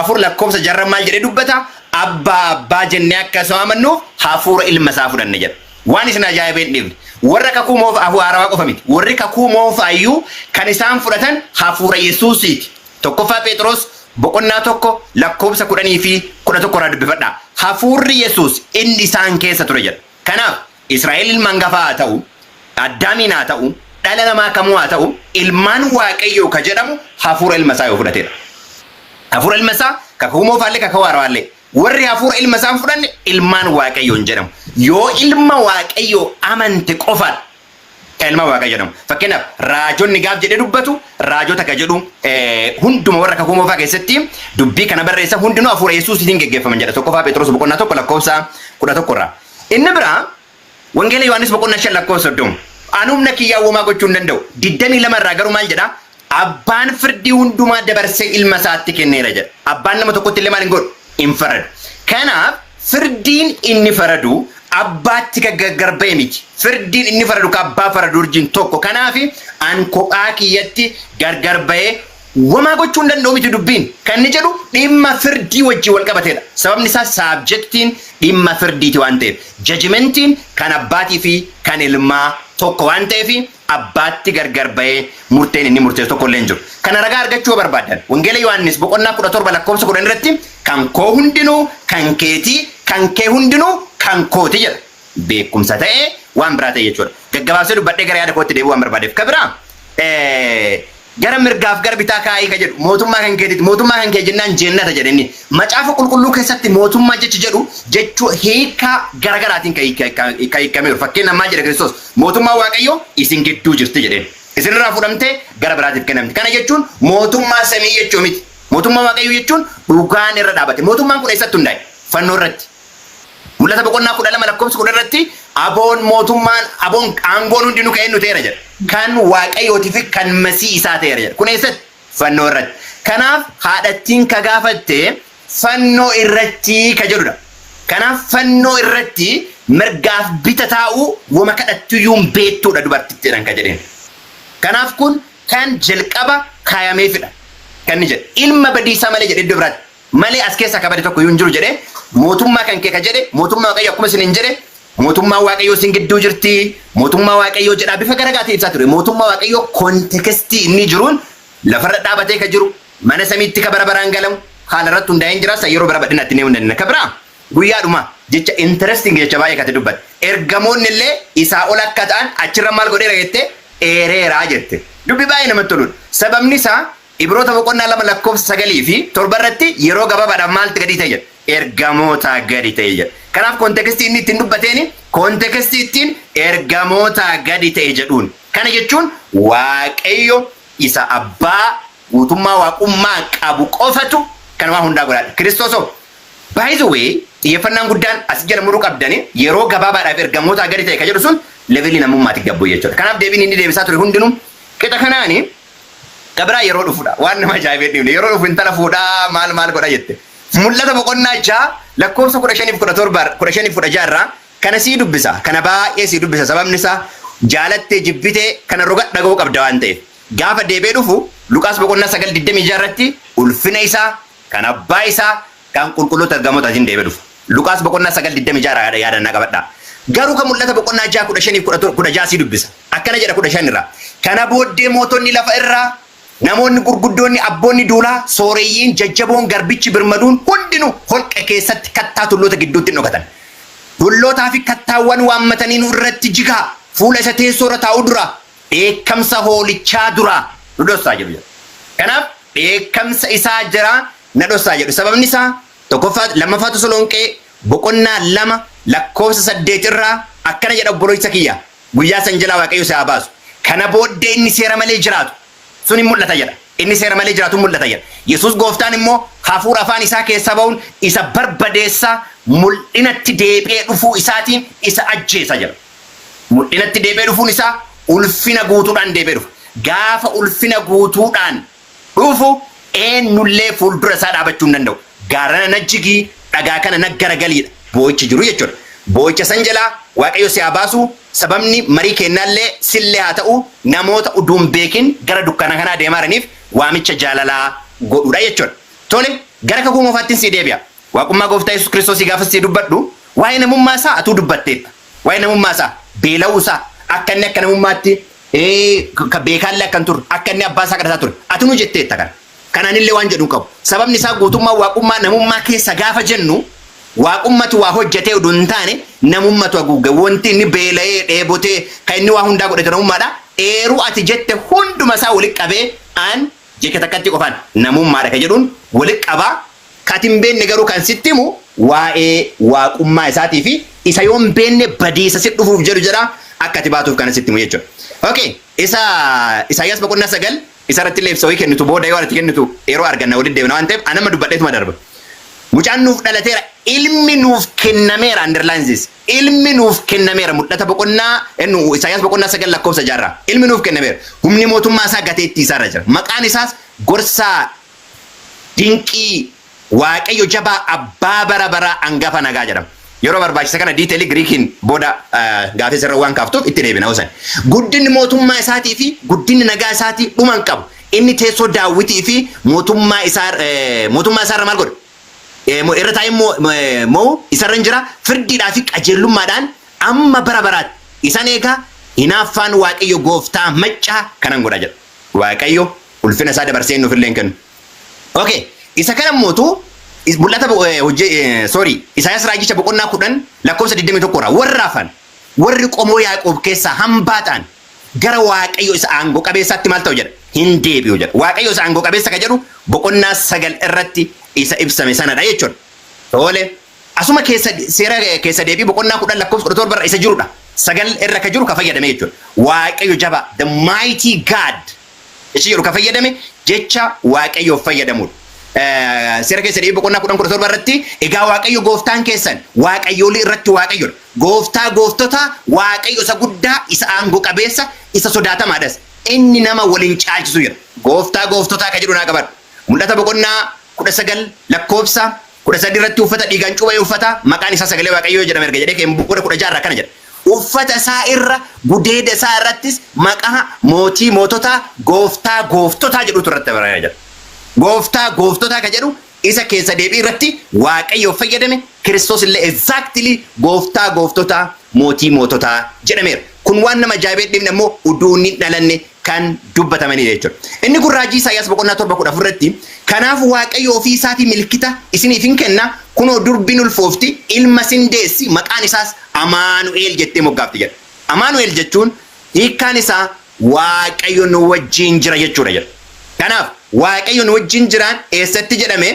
4:6 maal jedhee dubbata? Abbaa jennee akkasuma amannuuf hafuura ilma isaa fudhanne jedha. Waan isin ajaa'ibeen dhibne warra kakuu moofa haarawaa qofa miti. Warri kakuu moofa iyyuu kan isaan fudhatan hafuura Yesuusiiti. Tokkoffaa Phexros boqonnaa 1:10-11 irraa dubbifadha. Hafuurri Yesuus inni isaan keessa ture jedha. Kanaaf Israa'el ilmaan gafaa haa ta'u, Addaamiin haa ta'u, dhala namaa kamuu haa ta'u, ilmaan Waaqayyoo ka jedhamu hafuura ilma isaa yoo fudhatedha. Hafuura ilma isaa kakuu moofaallee kakuu haarawaallee. Warri hafuura ilma isaan fudhanne ilmaan Waaqayyoo hin jedhamu. Yoo ilma Waaqayyoo amante qofaan ilma Waaqayyoo jedhamu. Fakkeenyaaf raajonni gaaf jedhee dubbatu raajota ka jedhu hunduma warra kakuu moofaa keessatti dubbii kana barreessa hundinuu hafuura Yesuusiitiin geggeeffaman jedha. Tokkoffaa Phexros boqonnaa 1:11 irraa. Inni biraa Wangeela Yohaannis boqonnaa 5:30. Anumna kiyyaa uumaa gochuu hin danda'u. 22 irraa garuu maal jedha? Abbaan firdii hundumaa dabarsee ilma isaatti kenneera jedha. Abbaan nama tokkotti illee maal hin godhu? Hin faradu. Kanaaf firdiin inni faradu abbaatti gaggarbee miti. Firdiin inni faradu ka abbaa faradu urjiin tokko. Kanaaf an kophaa kiyyatti gargar ba'ee wamaa gochuu hin danda'u miti dubbiin. Kan inni jedhu dhimma firdii wajjin wal qabateedha. Sababni isaa saabjektiin dhimma firdiiti waan ta'eef. Jajimentiin kan abbaatii fi kan ilmaa tokko waan ta'eef abbaatti gargar ba'ee murteen inni murteessu tokko illee hin jiru. Kana ragaa argachuu barbaadan Wangeela Yohaannis boqonnaa 17:10 irratti kan koo hundinuu kan keetii kan kee hundinuu kan kooti jedha. Beekumsa ta'ee waan biraa ta'e jechuudha. Gaggabaabsee dubbadhee gara yaada kootti deebi'uu waan barbaadeef. Ka biraa gara mirgaaf gara bitaa kaa'ii ka jedhu mootummaa kan keetiiti. Mootummaa kan kee jennaan jennata jedhani. Macaafa qulqulluu keessatti mootummaa jechi jedhu jechuu hiikaa garagaraatiin kan hiikameeru. Fakkeenyaaf maal jedha Kiristoos? Mootummaa Waaqayyoo isin gidduu jirti jedheen. isinirraa fudhamtee gara biraatiif kennamti. Kana jechuun mootummaa samii jechuu miti. Mootummaa waaqayyoo jechuun dhugaan irra dhaabate. Mootummaan kun eessatti hundaa'e? Fannoo irratti. Mul'ata boqonnaa 12 lakkoofsa 10 irratti aboon mootummaan aboon aangoon hundinuu kan eenyu ta'eera jedha. Kan waaqayyootii fi kan masii isaa ta'eera jedha. Kun eessatti? Fannoo irratti. Kanaaf haadhattiin ka gaafattee fannoo irratti ka jedhudha. Kanaaf fannoo irratti mirgaaf bita taa'u wama kadhattuyyuu beektuudha dubartitti jedhan ka jedheen. Kanaaf kun kan jalqaba kaayameefidha. Kan ni jedhe ilma badiisaa malee jedhe iddoo biraatti. Malee as keessa kabade tokko yoo hin jiru jedhe mootummaa kan kee ka jedhe mootummaa waaqayyoo akkuma isin hin jedhe mootummaa waaqayyoo isin gidduu jirti mootummaa waaqayyoo jedha bifa garaagaraatiin ibsaa ture. Mootummaa waaqayyoo kontekstii inni jiruun lafarra dhaabatee ka jiru mana samiitti ka bara baraan galamu haala irratti hundaa'een jira yeroo bara badhinaatti neemuu dandeenya. Ka biraa guyyaadhuma jecha interesting jecha baay'ee kate dubbate ergamoonni illee isaa ol akka ta'an achirra maal godheera jette eereeraa jette. Dubbi baay'ee namatti toludha. Sababni isaa Ibroota boqonnaa 2 lakkoofsa 9 fi 7 irratti yeroo gabaabaadhaan maaltu gadi ta'e jedha. Ergamoota gadi ta'e jedha. Kanaaf kontekstii inni ittiin dubbateen kontekstii ittiin ergamoota gadi ta'e jedhuun. Kana jechuun waaqayyo isa abbaa guutummaa waaqummaa qabu qofatu kan waa hundaa godhaadha. Kiristoosoo by the way xiyyeeffannaan guddaan as jala muruu qabdanii yeroo gabaabaadhaaf ergamoota gadi ta'e ka jedhu sun levelii namummaatti gabbu jechuudha. Kanaaf deebiin inni deebisaa ture hundinuu qixa kanaani Kabira yeroo dhufuudha. Waan nama ajaa'ibee dhibne yeroo dhufu intala fuudhaa maal godha jette. Mul'ata boqonnaa 6 lakkoofsa 15-17 irraa kana sii dubbisa. Kana baay'ee sii dubbisa. Sababni isaa jaalattee jibbitee kana roga dhaga'uu qabda waan ta'eef. Gaafa deebee dhufu Luqaas boqonnaa 9:26 irratti ulfina isaa kan abbaa isaa kan qulqulloota ergamootaatiin deebee dhufu. Luqaas boqonnaa 9:26 yaadannaa qabadha. Garuu kan mul'ata boqonnaa 6 15-16 sii dubbisa. Akkana jedha 15 irraa. Kana booddee mootonni lafa irraa namoonni gurguddoonni abboonni duulaa sooreyyiin jajjaboon garbichi birmaduun hundinuu holqa keessatti kattaa tulloota gidduutti dhokatan. Tullootaa fi kattaawwan waammatanii nu irratti jigaa fuula isa teessoo irra taa'u dura dheekkamsa hoolichaa dura nu dhossaa jedhu. Kanaaf dheekkamsa isaa jira na dhossaa jedhu. Sababni isaa tokkoffaa lammaffaa Tasalonqee boqonnaa 2 lakkoofsa 8 irraa akkana jedha obboloota kiyya guyyaa san jalaa waaqayyo isaa baasu. Kana booddee inni seera malee jiraatu. Suni mul'ata jedha. Inni seera malee jiraatu mul'ata jedha. Yesuus gooftaan immoo hafuura afaan isaa keessa ba'uun isa barbadeessa mul'inatti deebi'ee dhufuu isaatiin isa ajjeesa jedha. Mul'inatti deebi'ee dhufuun isaa ulfina guutuudhaan deebi'ee dhufu. Gaafa ulfina guutuudhaan dhufu eenyullee fuuldura isaa dhaabachuu hin danda'u. Gaarana najjigii dhagaa kana naggaragalidha. Boo'ichi jiru jechuudha. Boo'icha san jalaa waaqayyo si haa baasu. Sababni marii kennallee sillee haa ta'u namoota uduun beekin gara dukkana kanaa deemaa jiraniif waamicha jaalalaa godhuudha jechuudha. Tole gara kakuu moofaattiin si deebi'a. Waaqummaa gooftaa Yesuus Kiristoos gaafa si dubbadhu waa'ee namummaa isaa atuu dubbatteetta. Waa'ee namummaa isaa beela'uu isaa akka inni akka namummaatti beekaallee akkan turre akka inni abbaa isaa kadhataa ture ati nu jetteetta kana. Kanaanillee waan jedhu qabu. Sababni isaa guutummaa waaqummaa namummaa keessa gaafa jennu Waaqummatu waa hojjetee oduu hin taane namummatu haguuge wanti inni beela'ee dheebotee kan inni waa hundaa godhate namummaadha. Eeruu ati jette hunduma isaa walitti qabee aan jecha takkatti qofaan namummaadha kan jedhuun walitti qabaa. Kati hin beekne garuu kan sitti himu waa'ee waaqummaa isaatii fi isa yoo hin beekne badiisa si dhufuuf jedhu jedha akka ati baatuuf kan sitti himu jechuudha. Okay, Isaayyaas boqonnaa 9 isarratti illee ibsa wayii kennitu booda yoo ati kennitu yeroo arganna walitti deemna waan ta'eef anama dubbadheetuma darba. Mucaan nuuf dhalateera ilmi nuuf kennameera underlines ilmi nuuf kennameera mul'ata boqonnaa Isaayyaas boqonnaa 9 lakkoofsa 6 ilmi nuuf kennameera humni mootummaa isaa gateettii isaarra jira maqaan isaas gorsaa dinqii waaqayyo jabaa abbaa bara baraa hangafa nagaa jedhama. Yeroo barbaachisa kana diiteelii Giriikiin booda gaafii sirra waan kaaftuuf itti deebina hosan. Guddinni mootummaa isaatii fi guddinni nagaa isaatii dhuma hin qabu. Inni teessoo daawwitii fi mootummaa isaarra maal godha? Irra taa'ee moo isarra jira firdiidhaa fi qajeelummaadhaan amma bara baraatti isan eegaa hinaaffaan waaqayyo gooftaa maccaa kanan godha jedha. Waaqayyo ulfina isaa dabarsee nuuf illee kennu. Okay, isa kana mootu mul'ata Isaayyaas raajicha boqonnaa 10 lakkoofsa 21 irraa warra hafan warri qomoo Yaaqoob keessaa hambaataan gara waaqayyo isa aangoo qabeessaatti maal ta'u jedha hin deebi'u jedha. Waaqayyo isa aangoo qabeessa ka jedhu boqonnaa 9 irratti isa ibsame sanadha jechuudha. Tole asuma seera keessa deebii boqonnaa 10 lakkoofsa 17 irra isa jirudha. sagal irra ka jiru ka fayyadame jechuudha. Waaqayyo jaba the mighty God ichi jiru ka fayyadame jecha waaqayyo fayyadamudha. Seera keessa dhibba qonnaa 10:17 irratti egaa waaqayyo gooftaan keessan waaqayyoolii irratti waaqayyo gooftaa gooftota waaqayyo isa guddaa isa aangoo qabeessa isa sodaatamaadhas inni nama waliin caalchisu jira. Gooftaa gooftotaa ka jedhu naa qabadhu. Mul'ata boqonnaa 19 lakkoofsa 13 irratti uffata dhiigaan cuubame uffata maqaan isaa sagalee waaqayyoo jedhama erga jedhee bu'uura 16 irraa kana jedha. Uffata isaa irra gudeeda isaa irrattis maqaa mootii moototaa gooftaa gooftotaa jedhutu irratti barreeffamee jira. Gooftaa gooftotaa ka jedhu isa keessa deebii irratti waaqayyo fayyadame Kiristoos illee exactly gooftaa gooftotaa mootii moototaa jedhameera. Kun waan nama ajaa'ibee dhibne immoo uduunni dhalanne kan dubbatamanii jechuudha. Inni kun raajii Isaayyaas boqonnaa 7:14 irratti kanaaf waaqayyo ofii isaatii milkita isiniif hin kenna kunoo durbiin ulfoofti ilma sin deessi maqaan isaas Amaanu'eel jettee moggaafti jedha. Amaanu'eel jechuun hiikkaan isaa waaqayyo nu wajjin jira jechuudha jedha. Kanaaf waaqayyo nu wajjin jiraan eessatti jedhame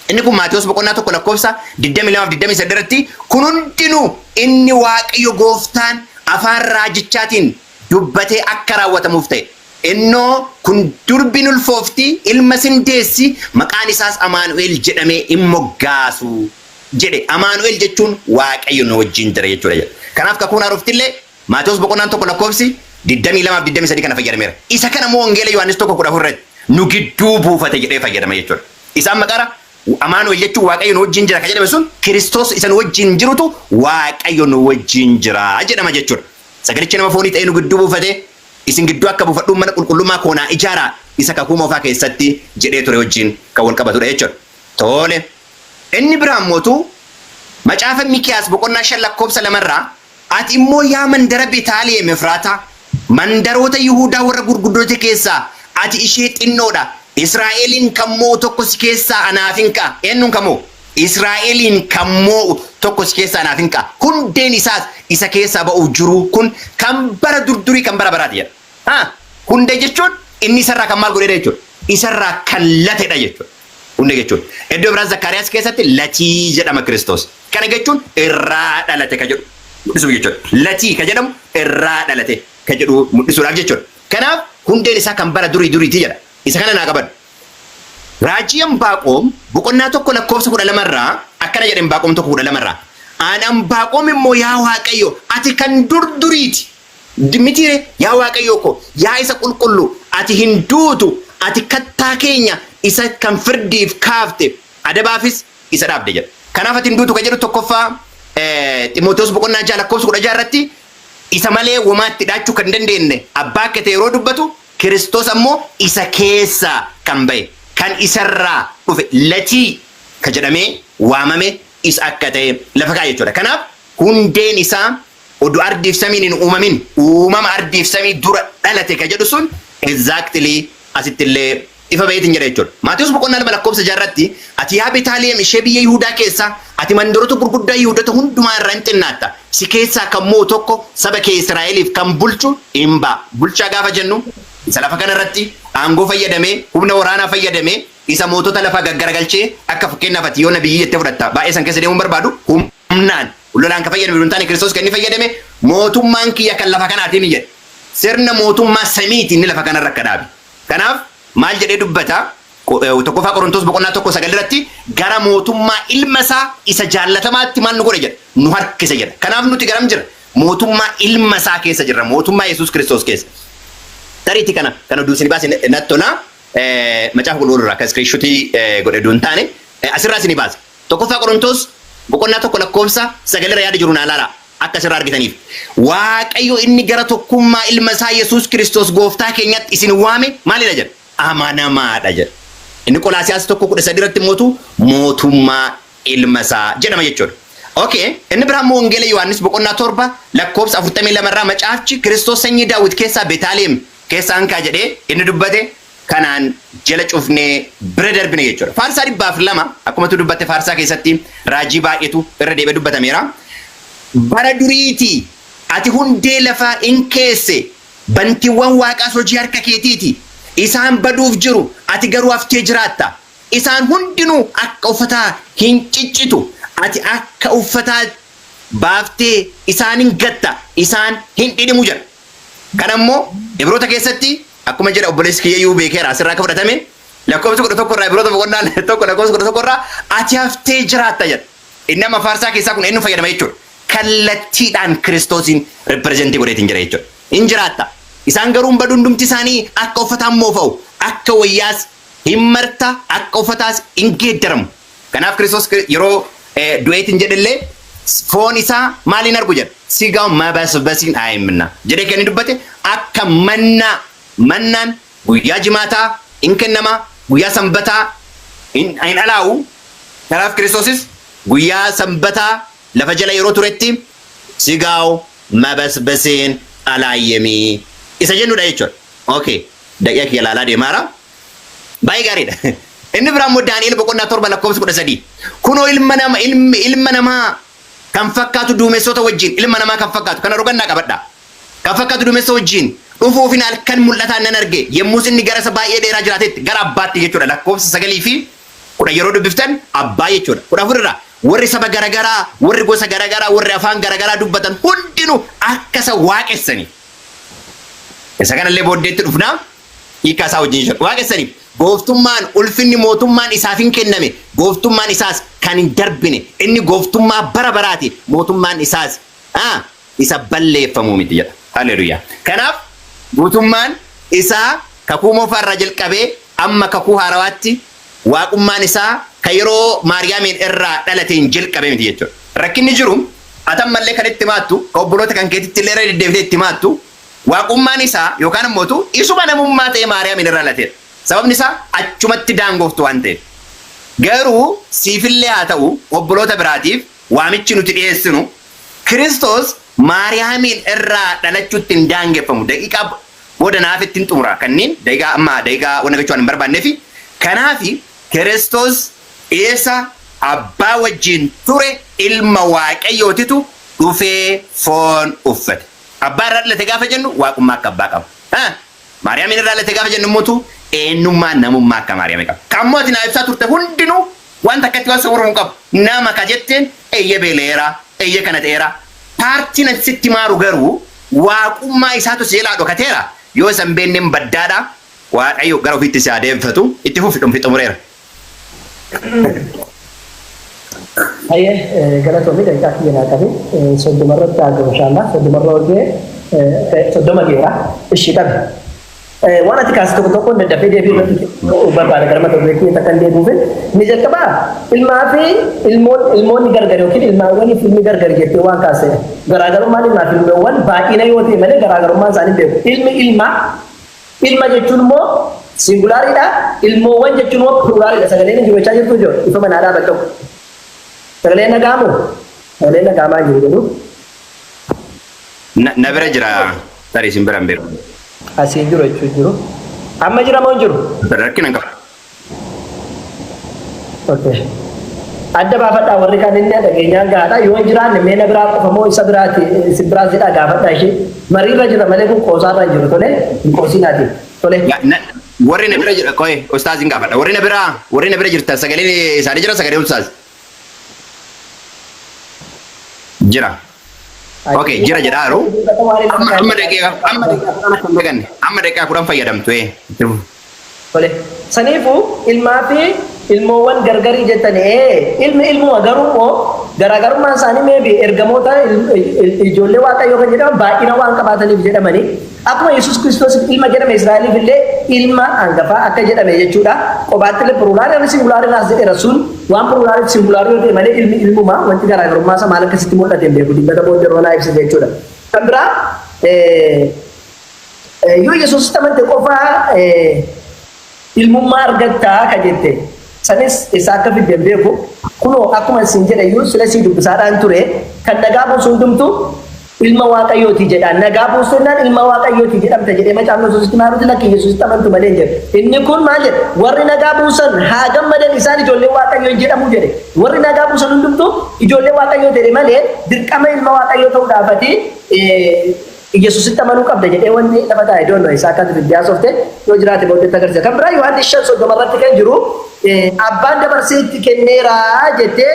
inni kun Maatiyos boqonnaa 1 lakkoofsa 22-23 irratti kun hundinuu inni waaqayyo gooftaan afaan raajichaatiin dubbatee akka raawwatamuuf ta'e. Innoo kun durbiin ulfoofti ilma sin deessi maqaan isaas Amaanu'eel jedhamee hin moggaasu jedhe. Amaanu'eel jechuun waaqayyo nu wajjin jira jechuudha. Kanaaf kakuun haaroftillee Maatiyos boqonnaa 1 lakkoofsi 22-23 kana fayyadameera. Isa kana immoo wangeela Yohaannis 1:14 irratti nu gidduu buufate jedhee fayyadama jechuudha. Isaan maqara Amaanu'eel jechuun waaqayyo nu wajjin jira ka jedhame sun Kiristoos isa nu wajjin jirutu waaqayyo nu wajjin jira jedhama jechuudha. Sagalichi nama foonii ta'ee nu gidduu buufate isin gidduu akka buufadhu mana qulqullummaa koonaa ijaaraa isa kakuu moofaa keessatti jedhee ture wajjin kan wal qabatudha jechuudha. Tole inni biraan mootu macaafa Mikiyaas boqonnaa 5 lakkoofsa 2 irraa ati immoo yaa mandara Betaaliyem Efraataa mandaroota Yihuudaa warra gurguddoota keessaa ati ishee xinnoodha. Israa'eliin kammoo tokko si keessaa anaaf hin qa'a. Eenyuun kammoo? Israa'eliin kammoo tokko si keessaa anaaf hin qa'a. Hundeen isaas isa keessaa ba'uuf jiru kun kan bara durdurii kan bara baraati jedha. Hundee jechuun inni isarraa kan maal godheedha jechuudha. Isarraa kan latedha jechuudha. Hundee jechuun iddoo biraan Zakkaariyaas keessatti latii jedhama Kiristoos. Kana jechuun irraa dhalate ka jedhu mul'isuuf jechuudha. Latii ka jedhamu irraa dhalate ka jedhu mul'isuudhaaf jechuudha. Kanaaf hundeen isaa kan bara duriiti jedha. Isa kana naa qabadhu. Raajii Anbaaqoom boqonnaa 1 lakkoofsa 12 irraa akkana jedhe Anbaaqoom 1:12 irraa. Ani Anbaaqoom immoo yaa Waaqayyo ati kan duriiti. Dimitire yaa Waaqayyo ko yaa isa qulqullu ati hin duutu ati kattaa keenya isa kan firdiif kaafte adabaafis isa dhaabde jedha. Kanaaf ati hin duutu ka jedhu tokkoffaa Ximootewoos boqonnaa 6 lakkoofsa 16 irratti isa malee womaatti dhaachuu kan dandeenye abbaa akka ta'e yeroo dubbatu Kiristoos ammoo isa keessaa kan ba'e kan isarraa dhufe latii ka jedhamee waamame isa akka ta'e lafa kaa'e jechuudha. Kanaaf hundeen isaa oduu ardiif samiin hin uumamin uumama ardiif samii dura dhalate ka jedhu sun exactly asittillee ifa baheetiin jedha jechuudha. Maatiyos boqonnaa 2 lakkoofsa 6 irratti ati yaa Betaaliyem ishee biyya Yihuudaa keessaa ati mandaroota gurguddaa Yihuudoota hundumaa irraa hin xinnaatta. Si keessaa kan moo tokko saba kee Israa'eliif kan bulchu hin ba'a. Bulchaa gaafa jennu isa lafa kana irratti aangoo fayyadamee humna waraanaa fayyadamee isa mootota lafa gaggaragalchee akka fakkeenyaaf ati yoo nabiyyi jettee fudhatta baay'ee san keessa deemuun barbaadu humnaan lolaan kan fayyadame duntaani Kiristoos kan inni fayyadame mootummaan kiyya kan lafa kanaatii ni jedhe sirna mootummaa samiitiin ni lafa kanarra akka dhaabe. Kanaaf maal jedhee dubbata tokkoffaa Qorontos boqonnaa 1:9 irratti gara mootummaa ilma isaa isa jaallatamaatti maal nu godhe jedha nu harkise jedha. Kanaaf nuti garam jira mootummaa ilma isaa keessa jirra mootummaa Yesuus Kiristoos keessa. Tariiti kana oduu isin baase nattona macaafa qulqulluurraa kan iskiriishotii godhe duntaane asirraa isin baase. Tokkoffaa Qorontos boqonnaa 1 lakkoofsa 9 irra yaada jiru naa laala akka asirraa argitaniif. Waaqayyo inni gara tokkummaa ilma isaa Yesuus Kiristoos gooftaa keenyatti isin waame maalidha jedha? Amanamaadha jedha. Inni Qolaasiyaas 1:13 irratti mootummaa ilma isaa jedhama jechuudha. Okay, inni biraan immoo wangeela Yohaannis boqonnaa 7 lakkoofsa 42 irraa macaafchi Kiristoos sanyii Daawit keessaa Betaaliyem keessaan kaa jedhee inni dubbate kanaan jala cufnee bira darbine jechuudha. Faarsaa 202 akkuma tu dubbatte faarsaa keessatti raajii baay'eetu irra deebi'ee dubbatameera. Bara duriitii ati hundee lafaa in keesse bantiiwwan waaqaas hojii harka keetiiti. Isaan baduuf jiru ati garuu haftee jiraatta. Isaan hundinuu akka uffataa hin ciccitu ati akka uffataa baaftee isaanin gatta isaan hin dhidhimu jedha. Kanammoo Ibroota keessatti akkuma jedha obboleessi kiyyayyuu beekeera asirraa akka fudhatame lakkoofsa 11 irraa Ibroota boqonnaa tokko lakkoofsa 11 irraa ati haftee jiraatta jedha. Inni amma faarsaa keessaa kun eenyu fayyadama jechuudha. Kallattiidhaan Kiristoosin ripirezentii godheetiin jira jechuudha. Hin jiraatta. Isaan garuu baduu hundumti isaanii akka uffataan moofa'u akka wayyaas hin marta akka uffataas hin geeddaramu. Kanaaf Kiristoos yeroo du'eetiin jedhallee foon isaa maaliin argu jedha. Sigaa mabasbasiin aayimna jedhee kan dubbate akka mannaan guyyaa jimaataa hin kennama guyyaa sanbataa hin alaa'u. Kanaaf Kiristoosis guyyaa sanbataa lafa jala yeroo turetti sigaa mabasbasiin alaayyemii isa jennudha jechuudha. Okay, daqiiqa kiyya ilaalaa deemaara. Baay'ee gaariidha. Inni biraan immoo Daani'el boqonnaa 7 lakkoofsa 13. Kunoo ilma namaa kan fakkaatu duumessoota wajjin ilma namaa kan fakkaatu kana rogannaa qabadha. Kan fakkaatu duumessa wajjin dhufuufin halkan mul'ataan nan arge yemmus inni gara isa baay'ee dheeraa jiraatetti gara abbaatti jechuudha. Lakkoofsa 9 fi 10 yeroo dubbiftan abbaa jechuudha. 14 irraa warri saba garagaraa warri gosa garagaraa warri afaan garagaraa dubbatan hundinuu akka isa waaqessanii. Isa kanallee booddeetti dhufnaa hiikaa isaa wajjin jechuudha. Waaqessanii gooftummaan ulfinni mootummaan isaaf hin kenname gooftummaan isaas kan hin darbine inni gooftummaa bara baraati mootummaan isaas isa balleeffamuu miti jedha. Haleluyaa. Kanaaf mootummaan isaa kakuu moofarraa jalqabee amma kakuu haarawaatti waaqummaan isaa kan yeroo Maariyaamiin irraa dhalateen jalqabee miti jechuudha. Rakkinni jiru atammallee kan itti maattu kan obboloota kan keetitti illee irra deddeebitee itti maattu waaqummaan isaa yookaan immoo isuma namummaa ta'e Maariyaamiin irraa dhalateedha. Sababni isaa achumatti daangoftu waan ta'eef. Garuu siifillee haa ta'u obboloota biraatiif waamichi nuti dhiyeessinu Kiristoos Maariyaamiin irraa dhalachuutti hin daangeffamu. Daqiiqaa booda naaf ittiin xumura kanneen daqiiqaa wanta gochuun hin barbaanneef. Kanaaf Kiristoos eessa abbaa wajjin ture ilma waaqayyootitu dhufee foon uffate. Abbaa irraa dhalate gaafa jennu waaqummaa akka abbaa qaba. Maariyaamiin irraa dhalate gaafa jennu immoo eenyummaa namummaa akka Maariyaamii qaba. Kammoo ati naa ibsaa turte hundinuu wanta akkatti waan sawwaruun qabu. Nama ka jetteen eeyya beeleera, eeyya kana ta'eera. Paartiin ati sitti maaru garuu waaqummaa isaatu seelaa dhokateera. Yoo isan beenneen baddaadha waaqayyo gara ofiitti si adeemfatu itti fufi xumureera. Ayyee galatoomii daqiiqaa kiyya naa qabe soddomarratti argamu inshaallah soddomarra hojjee soddoma geera ishii qabe. Waan ati kaasii tokko daddafee deebii barbaada gara mata duree keessa kan deebi'uuf ni jalqabaa ilmaa fi ilmoonni gargar yookiin ilmaawwan fi ilmi gargar jettee waan kaasee garaagarummaan ilmaa fi ilmoowwan baay'ina yoo ta'e malee garaagarummaan isaanii beeku. Ilma jechuun immoo singulaariidha. Ilmoowwan jechuun immoo pluraaliidha. Sagaleen jibachaa jirtu jiru ifa manaadhaa bakka sagaleen nagaamu sagaleen nagaamaa jiru jedhu. Na bira jira tarii isin biraan beeku. Asiin jiru jechuun jiru. Amma jira moo hin jiru? Rakkina qaba. Okay. Adda baafadhaa warri kan inni dhageenyaan gaadha. Yoo hin jiraanne meena biraa qofa moo isa biraati isin biraa jedhaa gaafadhaa ishee. Mariirra jira malee kun qoosaarra hin jiru tole hin qoosinaati. Tole. Warri na bira jira qoye ustaaziin gaafadha. Warri na bira jirta sagaleen isaanii jira sagalee ustaaz. Jira. Okay, jira jedhaaru. Amma daqiiqaa kudhan fayyadamtu. Tole. Saniifuu ilmaa fi ilmoowwan gargarii jettan ilmuma garuu immoo garaagarummaan isaanii meebi ergamoota ijoollee waaqayyoo kan jedhaman baay'ina waan qabaataniif jedhamanii akkuma Yesuus Kiristoos ilma jedhame Israa'eliif illee ilma hangafaa akka jedhame jechuudha. Qobaatti illee pluraalii singulaarii naas jedheera sun waan pluraalii singulaarii yoo ta'e malee ilmuma wanti garaagarummaa isaa maal akkasitti mul'ate hin beeku dibbata booddee roonaa ibsite jechuudha. Kan biraa yoo Yesuus amante qofaa ilmummaa argattaa ka jette sanis isa akka fidden beeku kunoo akkuma isin jedhe iyyuu sila sii dubbisaadhaan ture kan nagaa buusu hundumtu ilma waaqayyooti jedhaan nagaa buusennaan ilma waaqayyooti jedhamta jedhee macaafni Yesuusitti maaruuti lakki Yesuusitti amantu malee hin jedhe inni kun maal jedhe warri nagaa buusan haa gammadan isaan ijoollee waaqayyoo jedhamu jedhe warri nagaa buusan hundumtu ijoollee waaqayyoo jedhe malee dirqama ilma waaqayyoo ta'uudhaafati Yesuusitti amanuu qabda jedhee wanti lafa taa'e doonno isaa akka biyyaa softe yoo jiraate booddeetti agarsiisa. Kan biraa Yohaannis 5:30 irratti kan jiru abbaan dabarsee itti kenneera jettee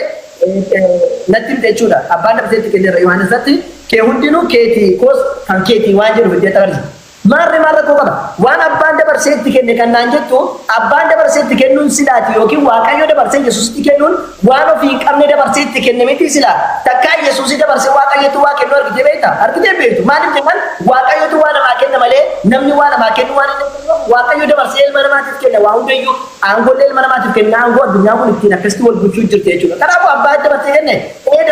natti jechuudha. Abbaan dabarseetti kenneera Yohaannis irratti kee hundinuu keetii koos kan keetii waan jedhu hojjeta agarsiisa. Maarra koo qaba. Waan abbaan dabarseetti kenne kan naan jettu abbaan dabarseetti kennuun silaati yookiin waaqayyo dabarsee Yesuusitti kennuun waan ofii qabne dabarseetti kenne miti sila. Takkaa Yesuusi dabarsee waaqayyotu waa kennu argitee beekta. Argitee beektu. Maaliif jennan waaqayyotu waa namaa kenna malee namni waa namaa kennu waan hin kennu waaqayyo dabarsee ilma namaatiif kenna waa hundayyuu aangoolee ilma namaatiif kenna aangoo addunyaa kun ittiin akkasitti wal bulchuu jirti jechuudha. Kanaafuu abbaa dabarsee kenne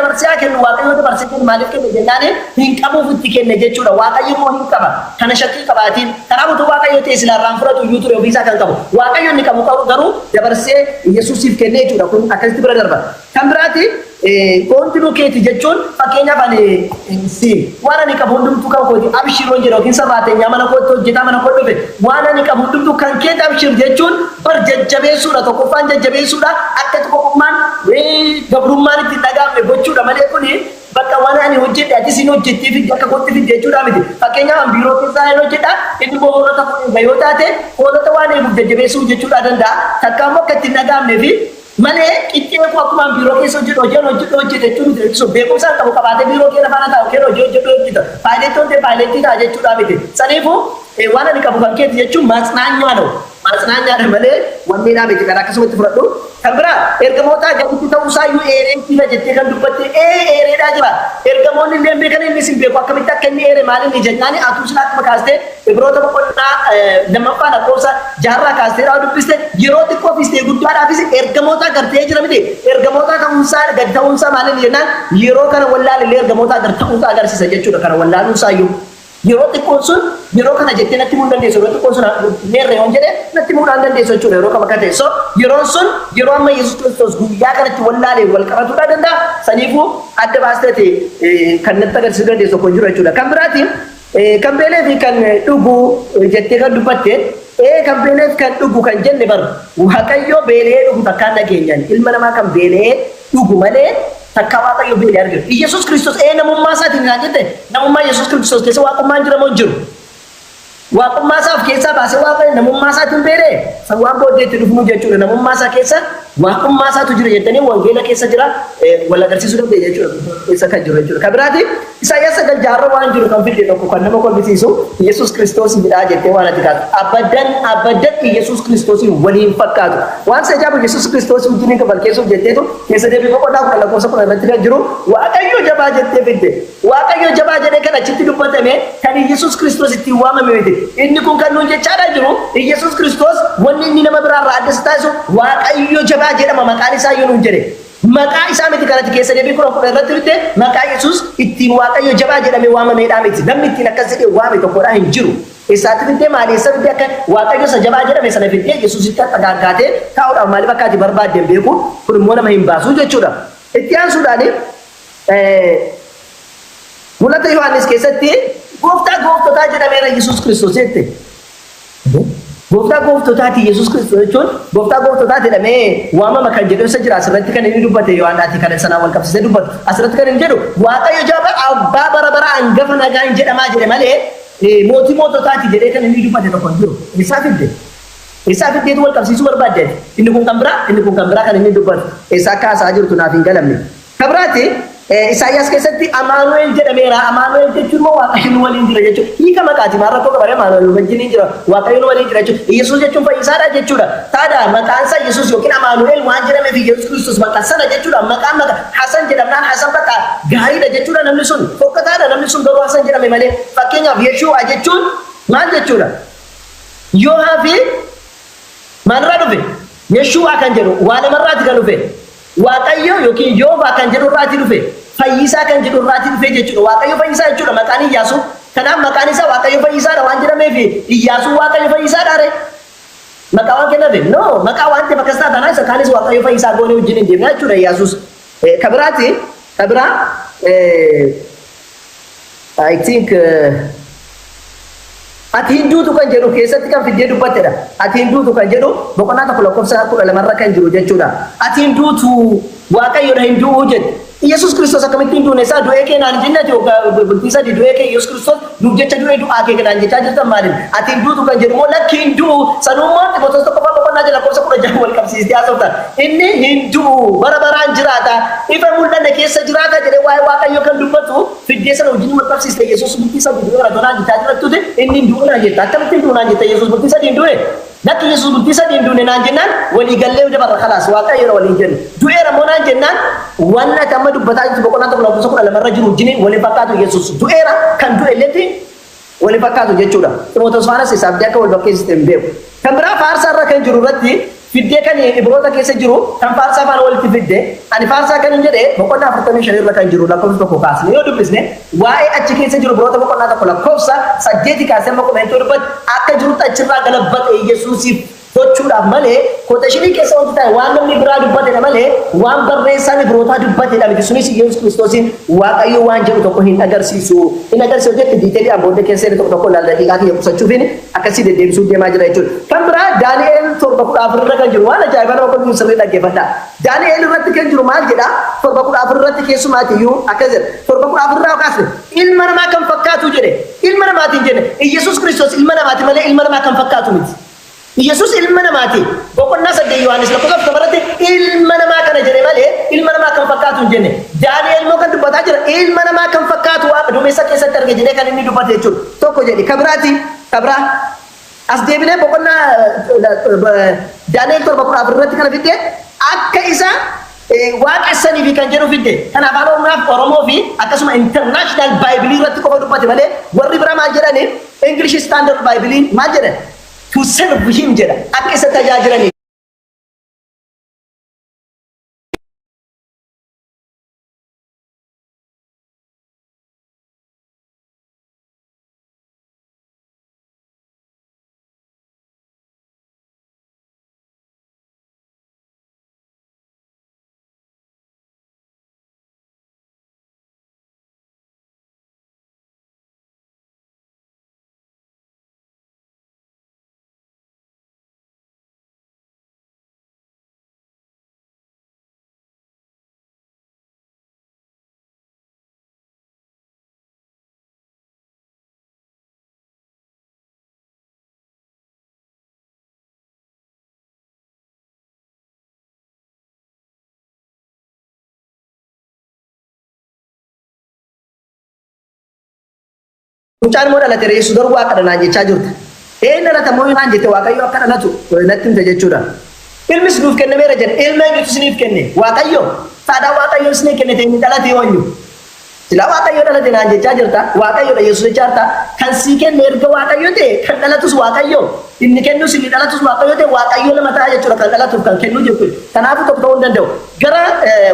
dabarsee kennu waaqayyo dabarsee kennu maaliif kenne jennaani hin qabuuf itti kenne jechuudha. Waaqayyo immoo hin qaba. Kana shakkii qabaatiin kanaafuu waaqayyo ta'e silaarraan fudhatu iyyuu ture ofiisaa kan qabu. Waaqayyo inni qabu garuu dabarsee Yesuusiif kenne jechuudha. Kun akkasitti bira darba. Kan biraati koontinuu keeti jechuun fakkeenyaaf ani waan ani qabu hundumtuu kan kooti abshiroon jedha yookiin sarraateenyaa mana kootti hojjetaa mana kootti dhufe waan ani qabu hundumtuu kan keeti abshir jechuun bar jajjabeessuudha tokkoffaan jajjabeessuudha akka tokkummaan gabrummaan itti dhagaamne gochuudha malee kuni bakka waan ani hojjedhe ati siin hojjettee fi akka kootti fi jechuudha miti fakkeenyaaf biiroo keessaa hin hojjedha inni boorota yoo taate hoolota waan eeguuf jajjabeessuu jechuudha danda'a takka ammoo akka itti dhagaamne fi malee qixxee ko akkuma biiroo keessa hojjetu jechuun ibsu beekumsaan qabu qabaatee biiroo keessa faana taa'u keessa hojjetu paayileettoon ta'e paayileettii ta'a jechuudha miti saniifuu waan ani qabu kan keeti jechuun maatsinaanyaadha malee wanni naa miti kan akkasumatti fudhadhu kan biraa ergamoota gaditti ta'uusaa iyyuu eereetiidha jettee kan dubbatte eereedhaa jira ergamoonni illee beekan inni sin beeku akkamitti akka inni eere maaliin ni jennaani atuusina akkuma kaastee Ibroota boqonnaa lammaffaa lakkoofsa jaarraa kaasteedhaa dubbiste yeroo xiqqoofis ta'e guddaadhaafis ergamoota gartee jira miti ergamoota ta'uunsaa gad ta'uunsaa maaliin jennaan yeroo kana wallaalillee ergamoota gar ta'uunsaa agarsiisa jechuudha kana wallaaluunsaa iyyuu yeroo xiqqoon sun yeroo kana jettee natti muun dandeessu yeroo xiqqoon sun neerre yoon jedhe natti muudhaan dandeessu jechuudha yeroo kama akka ta'e so yeroon sun yeroo amma Yesuus Kiristoos guyyaa kanatti wallaalee wal qabatuudha danda'a saniifuu adda baastee kan natti agarsiisuu dandeessu tokko jiru jechuudha kan biraatiin kan beelee fi kan dhugu jettee kan dubbatte kan beelee fi kan dhugu kan jenne bar waaqayyo beelee dhugu takkaan dhageenyaan ilma namaa kan beelee dhugu malee takka waaqayyo beelee arginu Yesuus Kiristoos namummaa isaatiin naan jette namummaa Yesuus Kiristoos keessa waaqummaan jira moo jiru waaqummaa isaaf keessaa baasee waaqayyo namummaa isaatiin beelee san waan booddeetti dhufnu jechuudha namummaa isaa keessa waaqummaa isaatu jira jettanii wangeela keessa jira wal agarsiisuu dandeenya jechuudha keessa kan jiru jechuudha kan biraati Isaayyaas 9 waan jiru kan fidde tokko kan nama kolbisiisu Yesuus Kiristoos midhaa jettee waan ati kaatu abaddan Yesuus Kiristoos waliin fakkaatu waan sajaabu Yesuus Kiristoos wajjin kan balkeessuuf jetteetu keessa deebii boqonnaa kan lakkoofsa 10 irratti kan jiru waaqayyo jabaa jettee fidde waaqayyo jabaa jedhee kan achitti dubbatame kan Yesuus Kiristoos ittiin waamame miti inni kun kan nuun jechaadha jiru Yesuus Kiristoos wanni inni nama biraarraa adda taasisu waaqayyo jabaa jedhama maqaan isaa yoo nuun jedhe maqaa isaa miti kanatti keessa deebii kun irratti bitte maqaa Yesuus ittiin waaqayyo jabaa jedhamee waamameedhaa miti namni ittiin akkas jedhee waame tokkodhaa hin jiru eessaatti fiddee maali eessa fiddee akka waaqayyo isa jabaa jedhame sana fiddee Yesuusitti akka gaaggaatee taa'uudhaaf maaliif akka ati barbaadde beeku kun immoo nama hin baasu jechuudha itti aansuudhaani mul'ata Yohaannis keessatti gooftaa gooftotaa jedhameera Yesuus Kiristoos jette gooftaa gooftotaati Yesuus Kiristoos jechuun gooftaa gooftotaa jedhamee waamama kan jedhu isa jira asirratti kan inni dubbate Yohaanaati kan sanaa wal qabsiisee dubbatu asirratti kan inni jedhu waaqayyo jabaa abbaa bara bara hangafa nagaan jedhamaa jedhe malee mootii moototaati jedhee kan inni dubbate tokko jiru isaa fiddeetu wal qabsiisuu barbaadde inni kun kan biraa kan inni dubbatu isaa kaasaa jirtu naaf hin galamne kan biraati Isaayyaas keessatti Amaanu'eel jedhameera Amaanu'eel jechuun immoo waaqayyo nu waliin jira jechuudha hiika maqaati maarra koo qabare Amaanu'eel wajjin jira waaqayyo nu waliin jira jechuudha Yesuus jechuun fayyisaadha jechuudha taada maqaan isaa Yesuus yookiin Amaanu'eel waan jedhameef Yesuus Kiristoos maqaan sana jechuudha maqaan Hasan jedhamnaan Hasan bakka gaariidha jechuudha namni sun fokkataadha namni sun garuu Hasan jedhame malee fakkeenyaaf Yeshuu'a jechuun maal jechuudha Yoohaa fi maalirraa dhufe Yeshuu'a kan jedhu waa namarraati kan dhufe waaqayyo yookiin Yoovaa kan jedhu irraati dhufe fayyisaa kan jedhu irraati dhufe jechuudha waaqayyo fayyisaa jechuudha maqaan Iyyaasuu kanaaf maqaan isaa waaqayyo fayyisaadha waan jedhameef Iyyaasuu waaqayyo fayyisaadha re maqaa waan kennafe no maqaa waan ta'eef akkas taatana isa kaanis waaqayyo fayyisaa goone wajjin hin deemna jechuudha Iyyaasuus kabiraa I think ati hinduutu kan jedhu keessatti kan fiddee dubbattedha ati hinduutu kan jedhu boqonnaa tokko lakkoofsa 12 kan jiru jechuudha ati hinduutu waaqayyoodha hinduu jedhe Yesuus Kiristoos akkamitti hinduun isaa du'ee keenaan jennati bultiisa di du'ee kee Yesuus Kiristoos nuuf jecha du'ee du'aa kee keenaan jechaa jirtan maaliin ati hinduutu kan jedhu moo lakki hinduu sanummaa Ximootos tokkoffaa boqonnaa boqonnaa jala lakkoofsa 16 wal qabsiistee haasofta. Inni hinduu bara baraan jiraata ifa mul'anne keessa jiraata jedhee waa'ee Waaqayyoo kan dubbatu fiddee sana wajjin wal qabsiiste Yesuus bultii sadii dura tonaan jitaa jirtuuti inni hinduu naan jetta akkamitti hinduu naan jetta Yesuus bultii sadii hinduu Nak Yesus bultii sadii hinduu naan jennaan walii gallee dabarra khalaas Waaqayyo waliin jennu du'eera moo naan jennaan wanna tamma dubbataa jirtu boqonnaa tokko lakkoofsa 12 jiru wajjin waliin fakkaatu Yesuus du'eera kan du'e letti wali fakkaatu jechuudha. Timootewos faanas isaaf akka wal bakkeessite hin beeku. Kan biraa faarsaa irra kan jiru irratti fiddee kan Ibroota keessa jiru kan faarsaa faana walitti fidde ani faarsaa kan hin jedhe boqonnaa 45 irra kan jiru lakkoofsa tokko kaasne yoo dubbisne waa'ee achi keessa jiru Ibroota boqonnaa tokko lakkoofsa 8 kaasee amma komentoo dubbatu akka jirutti achirraa galabbate Yesuusiif gochuudhaaf malee kootashini keessa wanti ta'e waan namni biraa dubbate malee waan barreessaan Ibrootaa dubbate dha miti sunis Yesuus Kiristoosiin Waaqayyo waan jedhu tokko hin agarsiisu jetti diiteelii abboonni keessa tokko laal daqiiqaa kiyya qusachuufin akkasii deddeebisuu deemaa jira jechuudha. Kan biraa Daani'eel 7:14 irra kan jiru waan ajaa'ibaa nama kun sirrii dhaggeeffadha. Daani'eel irratti kan jiru maal jedha 7:14 irratti keessumaatiyyuu akkas jedha 7:14 irraa kaasne ilma namaa kan fakkaatu jedhe ilma namaatiin jedhe Yesuus Kiristoos ilma namaati malee ilma namaa kan fakkaatu miti. Yesus ilma namaati boqonnaa 8 Yohaannis lakkoofsa torbatti ilma namaa kana jedhe malee ilma namaa kan fakkaatu hin jenne Daani'eel moo kan dubbataa jira ilma namaa kan fakkaatu waaqa duumessa keessatti arge jedhee kan inni dubbate jechuudha tokko jedhe kabraa as deebinee boqonnaa Daani'eel 7:14 irratti kana fidde akka isa waaqessanii fi kan jedhu fidde kan afaan Oromoo fi akkasuma international Bible irratti qofa dubbate malee warri biraa maal jedhani English Standard Bible maal jedhan to serve him jedha akka isa tajaajilanii Mucaan moo dhalate Yesuus garuu waaqa dhanaan jechaa jirta. Dhalata moo naan jette Waaqayyo akka dhalatu natti himte jechuudha. Ilmis nuuf kennameera jedhe ilma eenyutu isiniif kenne Waaqayyo saadhaa Waaqayyo isinii kenne ta'e dhalate yoonyu. Sila Waaqayyo dhalate naan jechaa jirta Waaqayyoodha Yesuus jechaa jirta kan sii kenne erga Waaqayyo ta'e kan dhalatus Waaqayyo inni kennus inni dhalatus Waaqayyo ta'e Waaqayyo lama ta'a jechuudha kan dhalatuuf kan kennu jechuudha. Kanaafuu tokko ta'uu hin danda'u. Gara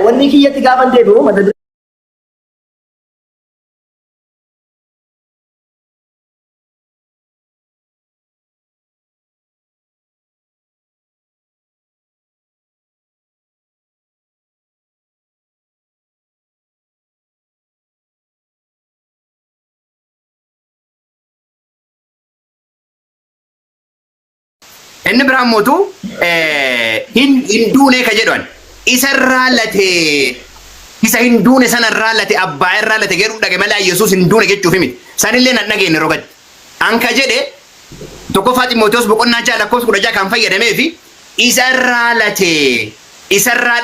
wanni kiyyatti gaafa deebi'u mata Inni biraan mootu hinduune ka jedhan isa irraallate isa hinduune sana irraallate abbaa irraallate jedhu dhage malee Yesuus hinduune jechuuf miti sanillee nan dhageenye rogatti anka jedhe tokkoffaa Xiimotewos boqonnaa 6 lakkoofsa 16 kan fayyadamee fi isa irraa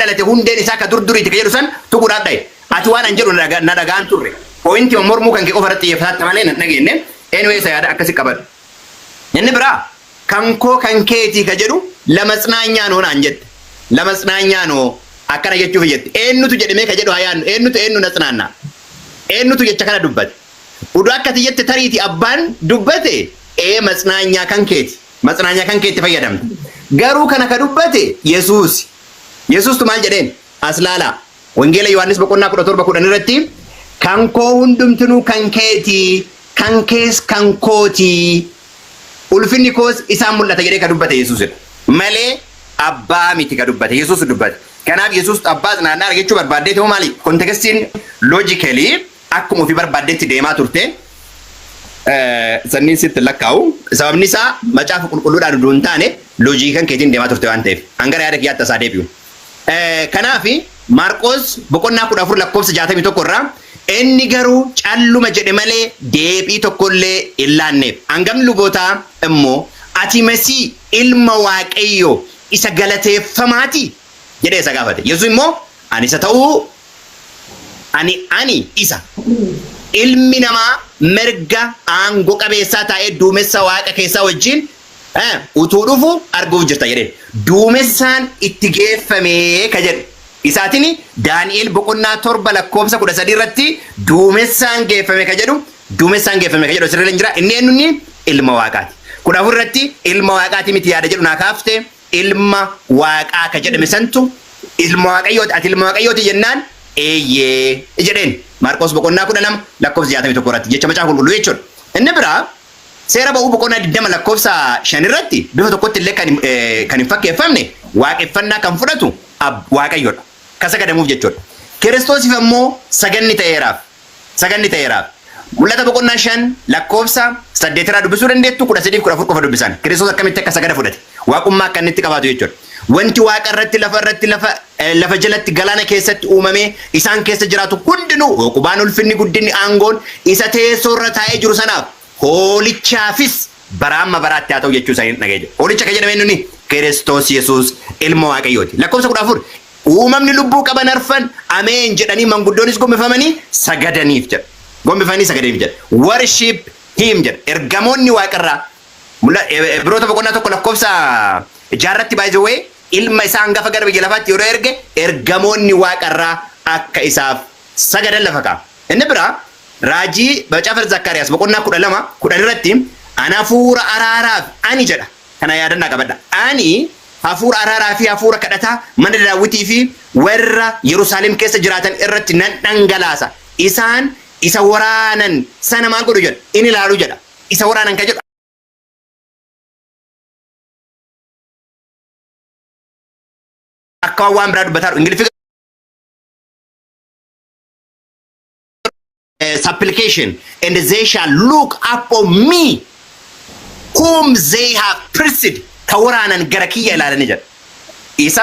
dhalate hundeen isaa ka durduriiti ka jedhu san tuquudhaaf dhaye ati waan an jedhu na dhagaan turre pointi mormuu kan kee qofa irratti xiyyeeffataatti malee nan dhageenye anyway isa yaada akkasi qabadhu. Inni biraa kanko kan keetii ka jedhu lamatsnaanyaa noo naan jette lamatsnaanyaa noo akkana jechuuf jette eenyutu jedhamee ka jedhu hayaan eenyu natsnaanna eenyutu jecha kana dubbate uduu akkati jette tariiti abbaan dubbate matsnaanyaa kan keetti fayyadamte garuu kana ka dubbate Yesuustu maal jedheen aslaala wangeela Yohaannis boqonnaa 17:10 irratti kankoo hundumtinuu kan keetii kan kees kan kootii ulfinni koos isaan mul'ata jedhee ka dubbate Yesuusidha malee abbaa miti ka dubbate Yesuus dubbate kanaaf Yesuus abbaa naannaa argachuu barbaaddeetu maali kontekstiin loojikali akkuma ofii barbaaddeetti deemaa turte sanniin sitti lakkaa'u sababni isaa macaafa qulqulluudhaan utuu hin taane loojikan keetiin deemaa turte waan ta'eef hangara yaada kiyyaatti isaa deebi'u kanaaf Maarqos boqonnaa 14 lakkoofsa 61 irraa inni garuu calluma jedhe malee deebii tokkollee hin laanneef hangam lubootaa immoo ati masii ilma waaqayyo isa galateeffamaati jedhee isa gaafate. Yesuus immoo ani isa ta'uu ani isa ilmi namaa mirga aangoo qabeessaa ta'ee duumessa waaqa keessaa wajjin utuu dhufu arguuf jirta jedhee duumessaan itti geeffamee ka jedhu isaatiin Daani'el boqonnaa 7 lakkoofsa 13 irratti duumessaan geeffame ka jedhu sirriin jira. Inni eenyuuni ilma waaqaati. 14 irratti ilma waaqaati miti yaada jedhu naa kaafte ilma waaqaa ka jedhame santu ilma waaqayyooti. Ati ilma waaqayyooti jennaan eeyyee jedheen. Maarqos boqonnaa 12 lakkoofsa 61 irratti jecha macaafa qulqulluu jechuudha. Inni biraa seera ba'uu boqonnaa 20 lakkoofsa 5 irratti bifa tokkotti illee kan hin fakkeeffamne waaqeffannaa kan fudhatu waaqayyoodha. Ka sagadamuuf jechuudha. Kiristoosiif ammoo saganni ta'eeraaf. Mul'ata boqonnaa 5 lakkoofsa 8 irraa dubbisuu dandeettu 13 fi 14 qofa dubbisan. Kiristoos akkamitti akka sagada fudhate waaqummaa akka inni itti qabaatu jechuudha. Wanti waaqa irratti lafa jalatti galaana keessatti uumamee isaan keessa jiraatu hundinuu qubaan ulfinni guddinni aangoon isa teessoo irra taa'ee jiru sanaaf hoolichaafis bara amma baraatti haa ta'u jechuu isaanii dhageenya. Hoolicha kan jedhame inni Kiristoos Yesuus ilma waaqayyooti. Lakkoofsa 14 uumamni lubbuu qaban arfan ameen jedhanii manguddoonis gombifamanii sagadaniif jedha. Worship him jedha. Ergamoonni waaqarraa Ibroota boqonnaa 1 lakkoofsa 6 irratti by the way ilma isaa hangafa gara biyya lafaatti yeroo erge ergamoonni waaqarraa akka isaaf sagadan lafa ka'a. Inni biraa raajii macaafa Zakkaariyaas boqonnaa 12 irratti ana hafuura araaraaf ani jedha. Kana yaadannaa qabadha. Ani hafuura araaraa fi hafuura kadhataa mana Daawitii fi warra Yerusaalem keessa jiraatan irratti nan dhangalaasa. Isaan isa waraanan sana maal godhu jedha. Inni ilaalu jedha. Isa waraanan ka jedhu akka waan biraa dubbataadhu. Ingiliffii supplication and they shall look upon me whom they have pierced. Ka waraanan gara kiyya ilaalanii jedha. Isa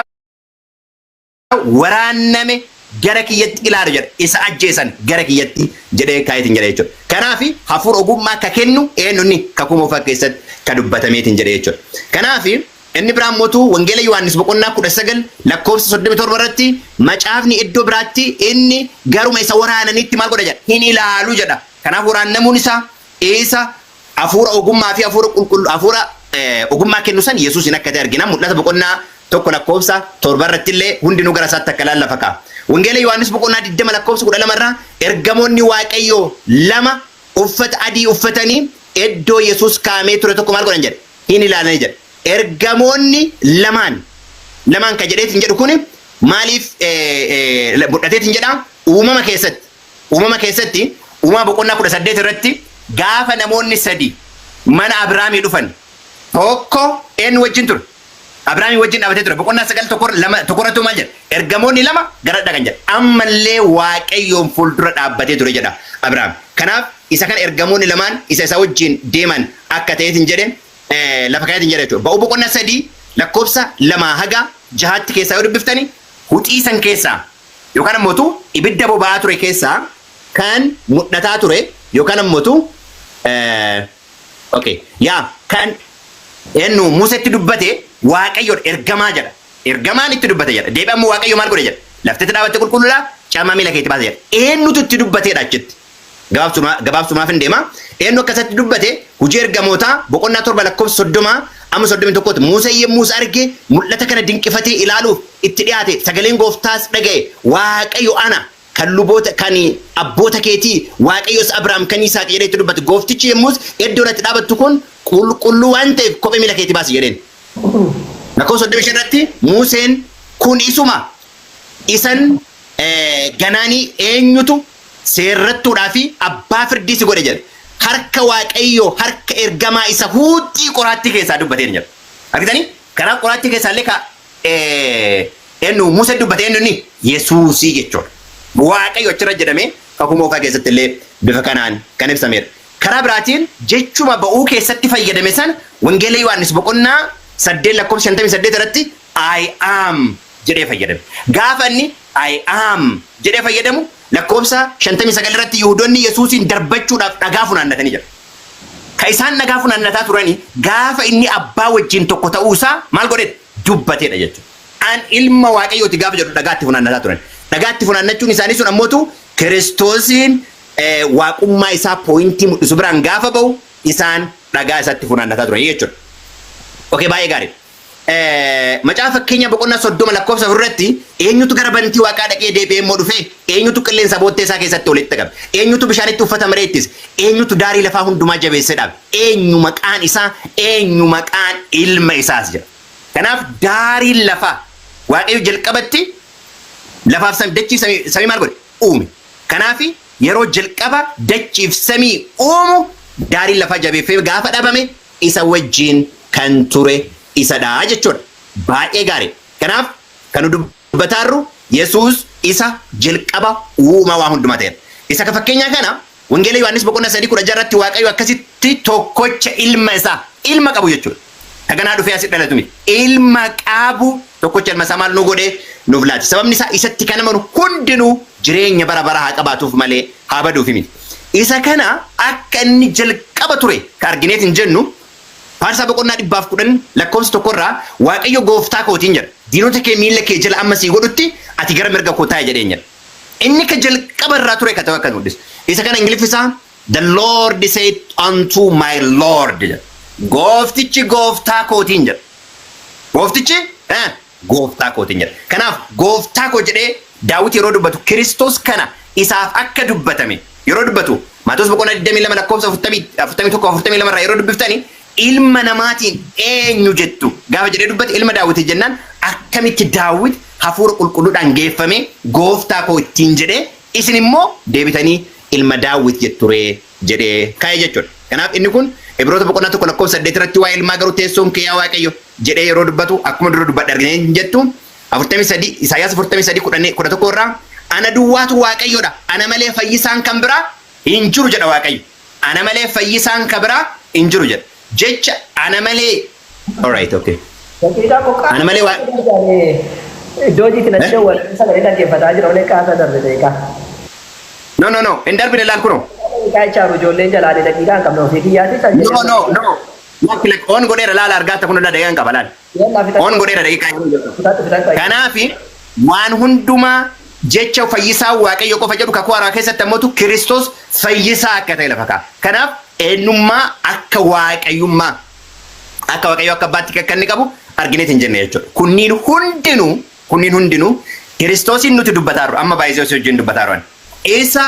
waraaname gara kiyyatti ilaalu jedha. Isa ajjeesan gara kiyyatti jedhee kaayitiin jedha jechuudha. Kanaaf hafuura ogummaa akka kennu eenyuuni kakuu moofaa keessatti ka dubbatameetiin jedha jechuudha. Kanaaf inni biraan mootuu wangeela Yohaannis boqonnaa 19 lakkoofsa 37 irratti macaafni iddoo biraatti inni garuma isa waraananitti maal godha jedha. Hin ilaalu jedha. Kanaaf waraannamuun isaa isa hafuura ogummaa fi hafuura qulqulluu hafuura ogummaa kennu san Yesuusin akka ta'e argina. Mul'ata boqonnaa 1 lakkoofsa 7 irratti illee hundinuu gara isaatti akka lallafa ka'a. Wangeela Yohaannis boqonnaa 20 lakkoofsa 12 irraa ergamoonni waaqayyoo lama uffata adii uffatanii iddoo Yesuus kaa'amee ture tokko maal godhan jedha. Hin ilaalanii jedha. Ergamoonni lamaan ka jedheetiin jedhu kun maaliif mul'ateetiin jedha. Uumama keessatti boqonnaa 18 irratti gaafa namoonni sadi mana Abrahaamii dhufan tokko eenyu wajjin ture. Abrahaamii wajjin dhaabatee ture. Boqonnaa 9 tokkorratti maal jedha. Ergamoonni lama gara dhaqan jedha. Ammallee waaqayyoon fuuldura dhaabbatee ture jedha Abrahaam. Kanaaf isa kana ergamoonni lamaan isa wajjin deeman akka ta'eetiin jedhe lafa kaayatiin jedha jechuudha. Ba'uu boqonnaa 3 lakkoofsa 2 haga 6 keessaa yoo dubbiftani huxiisan keessaa yookaan ammoo ibidda boba'aa ture keessaa kan mul'ataa ture yookaan ammoo kan eenyu Museetti dubbate waaqayyoon ergamaa jedha. Ergamaan itti dubbate jedha. Deebi'ammoo waaqayyo maal godhe jedha. Laftetti dhaabatte qulqulluudha caamaa miila keetti baase jedha. Eenyutu itti dubbateedha achitti. Gabaabsumaaf hin deema. Eenyu akkasatti dubbate hojii ergamootaa boqonnaa 7 lakkoofsa 30 amma 31 Musee yemmuus arge mul'ata kana dinqifatee ilaaluuf itti dhiyaate sagaleen gooftaas dhaga'e waaqayyo ana kan luboota kan abboota keetii waaqayyos Abrahaam kan Yisaaq jedhee itti dubbate gooftichi yemmuus iddoo itti dhaabattu kun qulqulluu waan ta'eef kophee miila keetti baasi jedheen. Lakkoofsa 35 irratti Museen kun isuma isan ganaanii eenyutu seerrattuudhaa fi abbaa firdii si godhe jedhe. Harka waaqayyoo harka ergamaa isa huuxii qoraattii keessaa dubbateen jedha. Argitanii? Karaa qoraattii keessaa illee eenyu Musee dubbate eenyuuni Yesuusii jechuudha. Waaqayyo achirra jedhamee kakuu moofaa keessatti illee bifa kanaan kan ibsamedha. Karaa biraatiin jechuma ba'uu keessatti fayyadame san wangeela Yohaannis boqonnaa 8 lakkoofsa 58 irratti I am jedhee fayyadame. Gaafa inni I am jedhee fayyadamu lakkoofsa 59 irratti Yihuudoonni Yesuusin darbachuudhaaf dhagaa funaannatanii jira. Kaisan nagaa funaannataa turani gaafa inni abbaa wajjin tokko ta'uusaa maal godhe dubbateedha jechuudha. An ilma waaqayyooti gaafa jedhu dhagaatti funaannataa turan. Dhagaatti funaannachuun isaanii sun ammootu Kiristoosiin waaqummaa isaa pooyintii mul'isu biraan gaafa ba'u isaan dhagaa isaatti funaannataa turan jechuudha. Okay, baay'ee gaarii. Macaafa fakkeenya boqonnaa 30 lakkoofsa irratti eenyutu gara bantii waaqaa dhaqee deebi'ee immoo dhufe eenyutu qilleensa boottee isaa keessatti walitti qabe eenyutu bishaanitti uffata mareettis eenyutu daarii lafaa hundumaa jabeessee dhaabe eenyu maqaan isaa eenyu maqaan ilma isaas jira. Kanaaf daariin lafaa waaqayyo jalqabatti lafaaf dachiif samii maal godhe uume. Kanaaf yeroo jalqaba dachiif samii uumu daariin lafaa jabeeffee gaafa dhabame isa wajjin kan ture isa dhaa jechuudha. Baay'ee gaarii. Kanaaf kan dubbataarru Yesuus isa jalqaba uuma waa hundumaa ta'edha. Isa ka fakkeenyaa kana Wangeela Yohaannis boqonnaa 3:16 irratti waaqayyo akkasitti tokkocha ilma isaa ilma qabu jechuudha. Taganaa dhufee asitti dhalatu miti. Ilma qabu tokkocha ilma isaa maal nu godhee nuuf laate. Sababni isaa isatti kan amanu hundinuu jireenya bara bara haa qabaatuuf malee haa baduuf miti. Isa kana akka inni jalqaba ture ka argineet hin jennu Faarsaa boqonnaa 110 lakkoofsa tokkorraa waaqayyo gooftaa kootiin jedha. Diinota kee miila kee jala amma sii godhutti ati gara mirga koo taa'i jedheen jedha. Inni ka jalqaba irraa ture ka ta'u akka nuudis. Isa kana Ingiliffisaa the Lord said unto my Lord jedha. Gooftichi gooftaa kootiin jedha. Gooftichi gooftaa kootiin jedha. Kanaaf gooftaa koo jedhee Daawit yeroo dubbatu Kiristoos kana isaaf akka dubbatame yeroo dubbatu Maatewos boqonnaa 22 lakkoofsa 41-42 irraa yeroo dubbiftani ilma namaatiin eenyu jettu gaafa jedhee dubbate ilma Daawit jennaan akkamitti Daawit hafuura qulqulluudhaan geeffame gooftaa koo ittiin jedhee isin immoo deebitanii ilma Daawit jetture jedhee kaa'e jechuudha. Kanaaf inni kun Ibroota boqonnaa 1 lakkoofsa 8 irratti waa ilmaa garuu teessoon kee yaa waaqayyo jedhee yeroo dubbatu akkuma dura dubbadhe argine jettu 43 Isaayyaas 43:11 irraa ana duwwaatu waaqayyoodha ana malee fayyisaan kan biraa hin jiru jedha waaqayyo. Ana malee fayyisaan kan biraa hin jiru jedha. Jecha ana malee all right okay. Ana malee waa Doji tina cewa sagalee dhaggeeffataa jira olee kaasa darbe deeqa. No hin darbine laal kuno. Kaa chaaru ijoolleen jalaalee daqiiqaan qabna ofii kiyyaatti tajaajila. No. Like on godheera laala argaata kun daqiiqaan qaba laal. On godheera daqiiqaa. Kanaafi waan hundumaa jecha fayyisaa waaqayyo qofa jedhu kakuu haaraa keessatti ammootu Kiristoos fayyisaa akka ta'e lafa kaa'a. Kanaaf eenyummaa akka waaqayyummaa akka waaqayyo akka abbaatti akka inni qabu argineet hin jenne jechuudha. Kunniin hundinuu Kiristoosiin nuti dubbataarru amma baay'isee osoo wajjin dubbataarru. Isa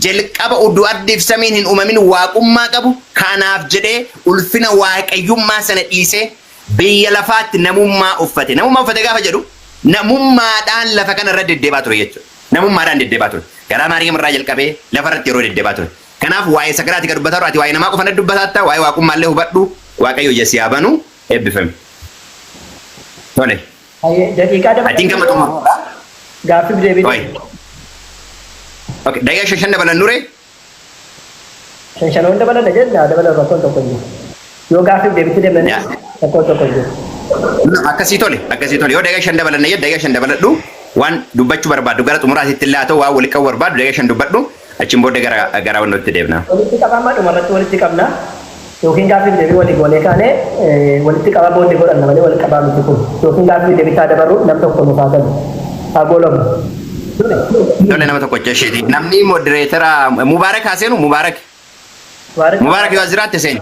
jalqaba oduu addiif samiin hin uumamin waaqummaa qabu kanaaf jedhee ulfina waaqayyummaa sana dhiisee biyya lafaatti namummaa uffate. Namummaa uffate gaafa jedhu namummaadhaan lafa kana irra deddeebaa ture jechuudha. Namummaadhaan deddeebaa ture. Garaa Maariyaam irraa jalqabee lafa irratti yeroo deddeebaa ture. Kanaaf waa'ee sagaraati kan dubbataarru ati waa'ee namaa qofa dubbatatta waa'ee waaqummaallee hubadhu waaqayyo jessi yaabanu eebbifame. Tole. Daqiiqaa dabalata. Atiin gama xumuruudha. Gaaffiif deebii. Okay, daqiiqaa 5 dabalan nure. 5 dabalan jenna dabalan rakkoon tokko jiru. Yoo gaaffiif deebiitti deemnee rakkoon tokko jiru. Akkasii tole yoo daqiiqaa 5 dabalan daqiiqaa 5 dabaladhu waan dubbachuu barbaadu gara xumuraatitti illaa ta'u waa walitti qabu barbaadu daqiiqaa 5 dubbadhu achiin booda gara wannootti deebna. Walitti qabama dhumarratti walitti qabna. Yookiin gaaffiif deebii walii goonee kaane walitti qabaa booddee godhanna malee walitti qabaa miti kun. Yookiin gaaffiif deebii taa dabarru nam tokko nuuf haa ta'u. Haa goolamu. Dole nama tokko jechuudha. Namni modereetara Mubaarak Haseenu Mubaarak yoo asirratti seenu.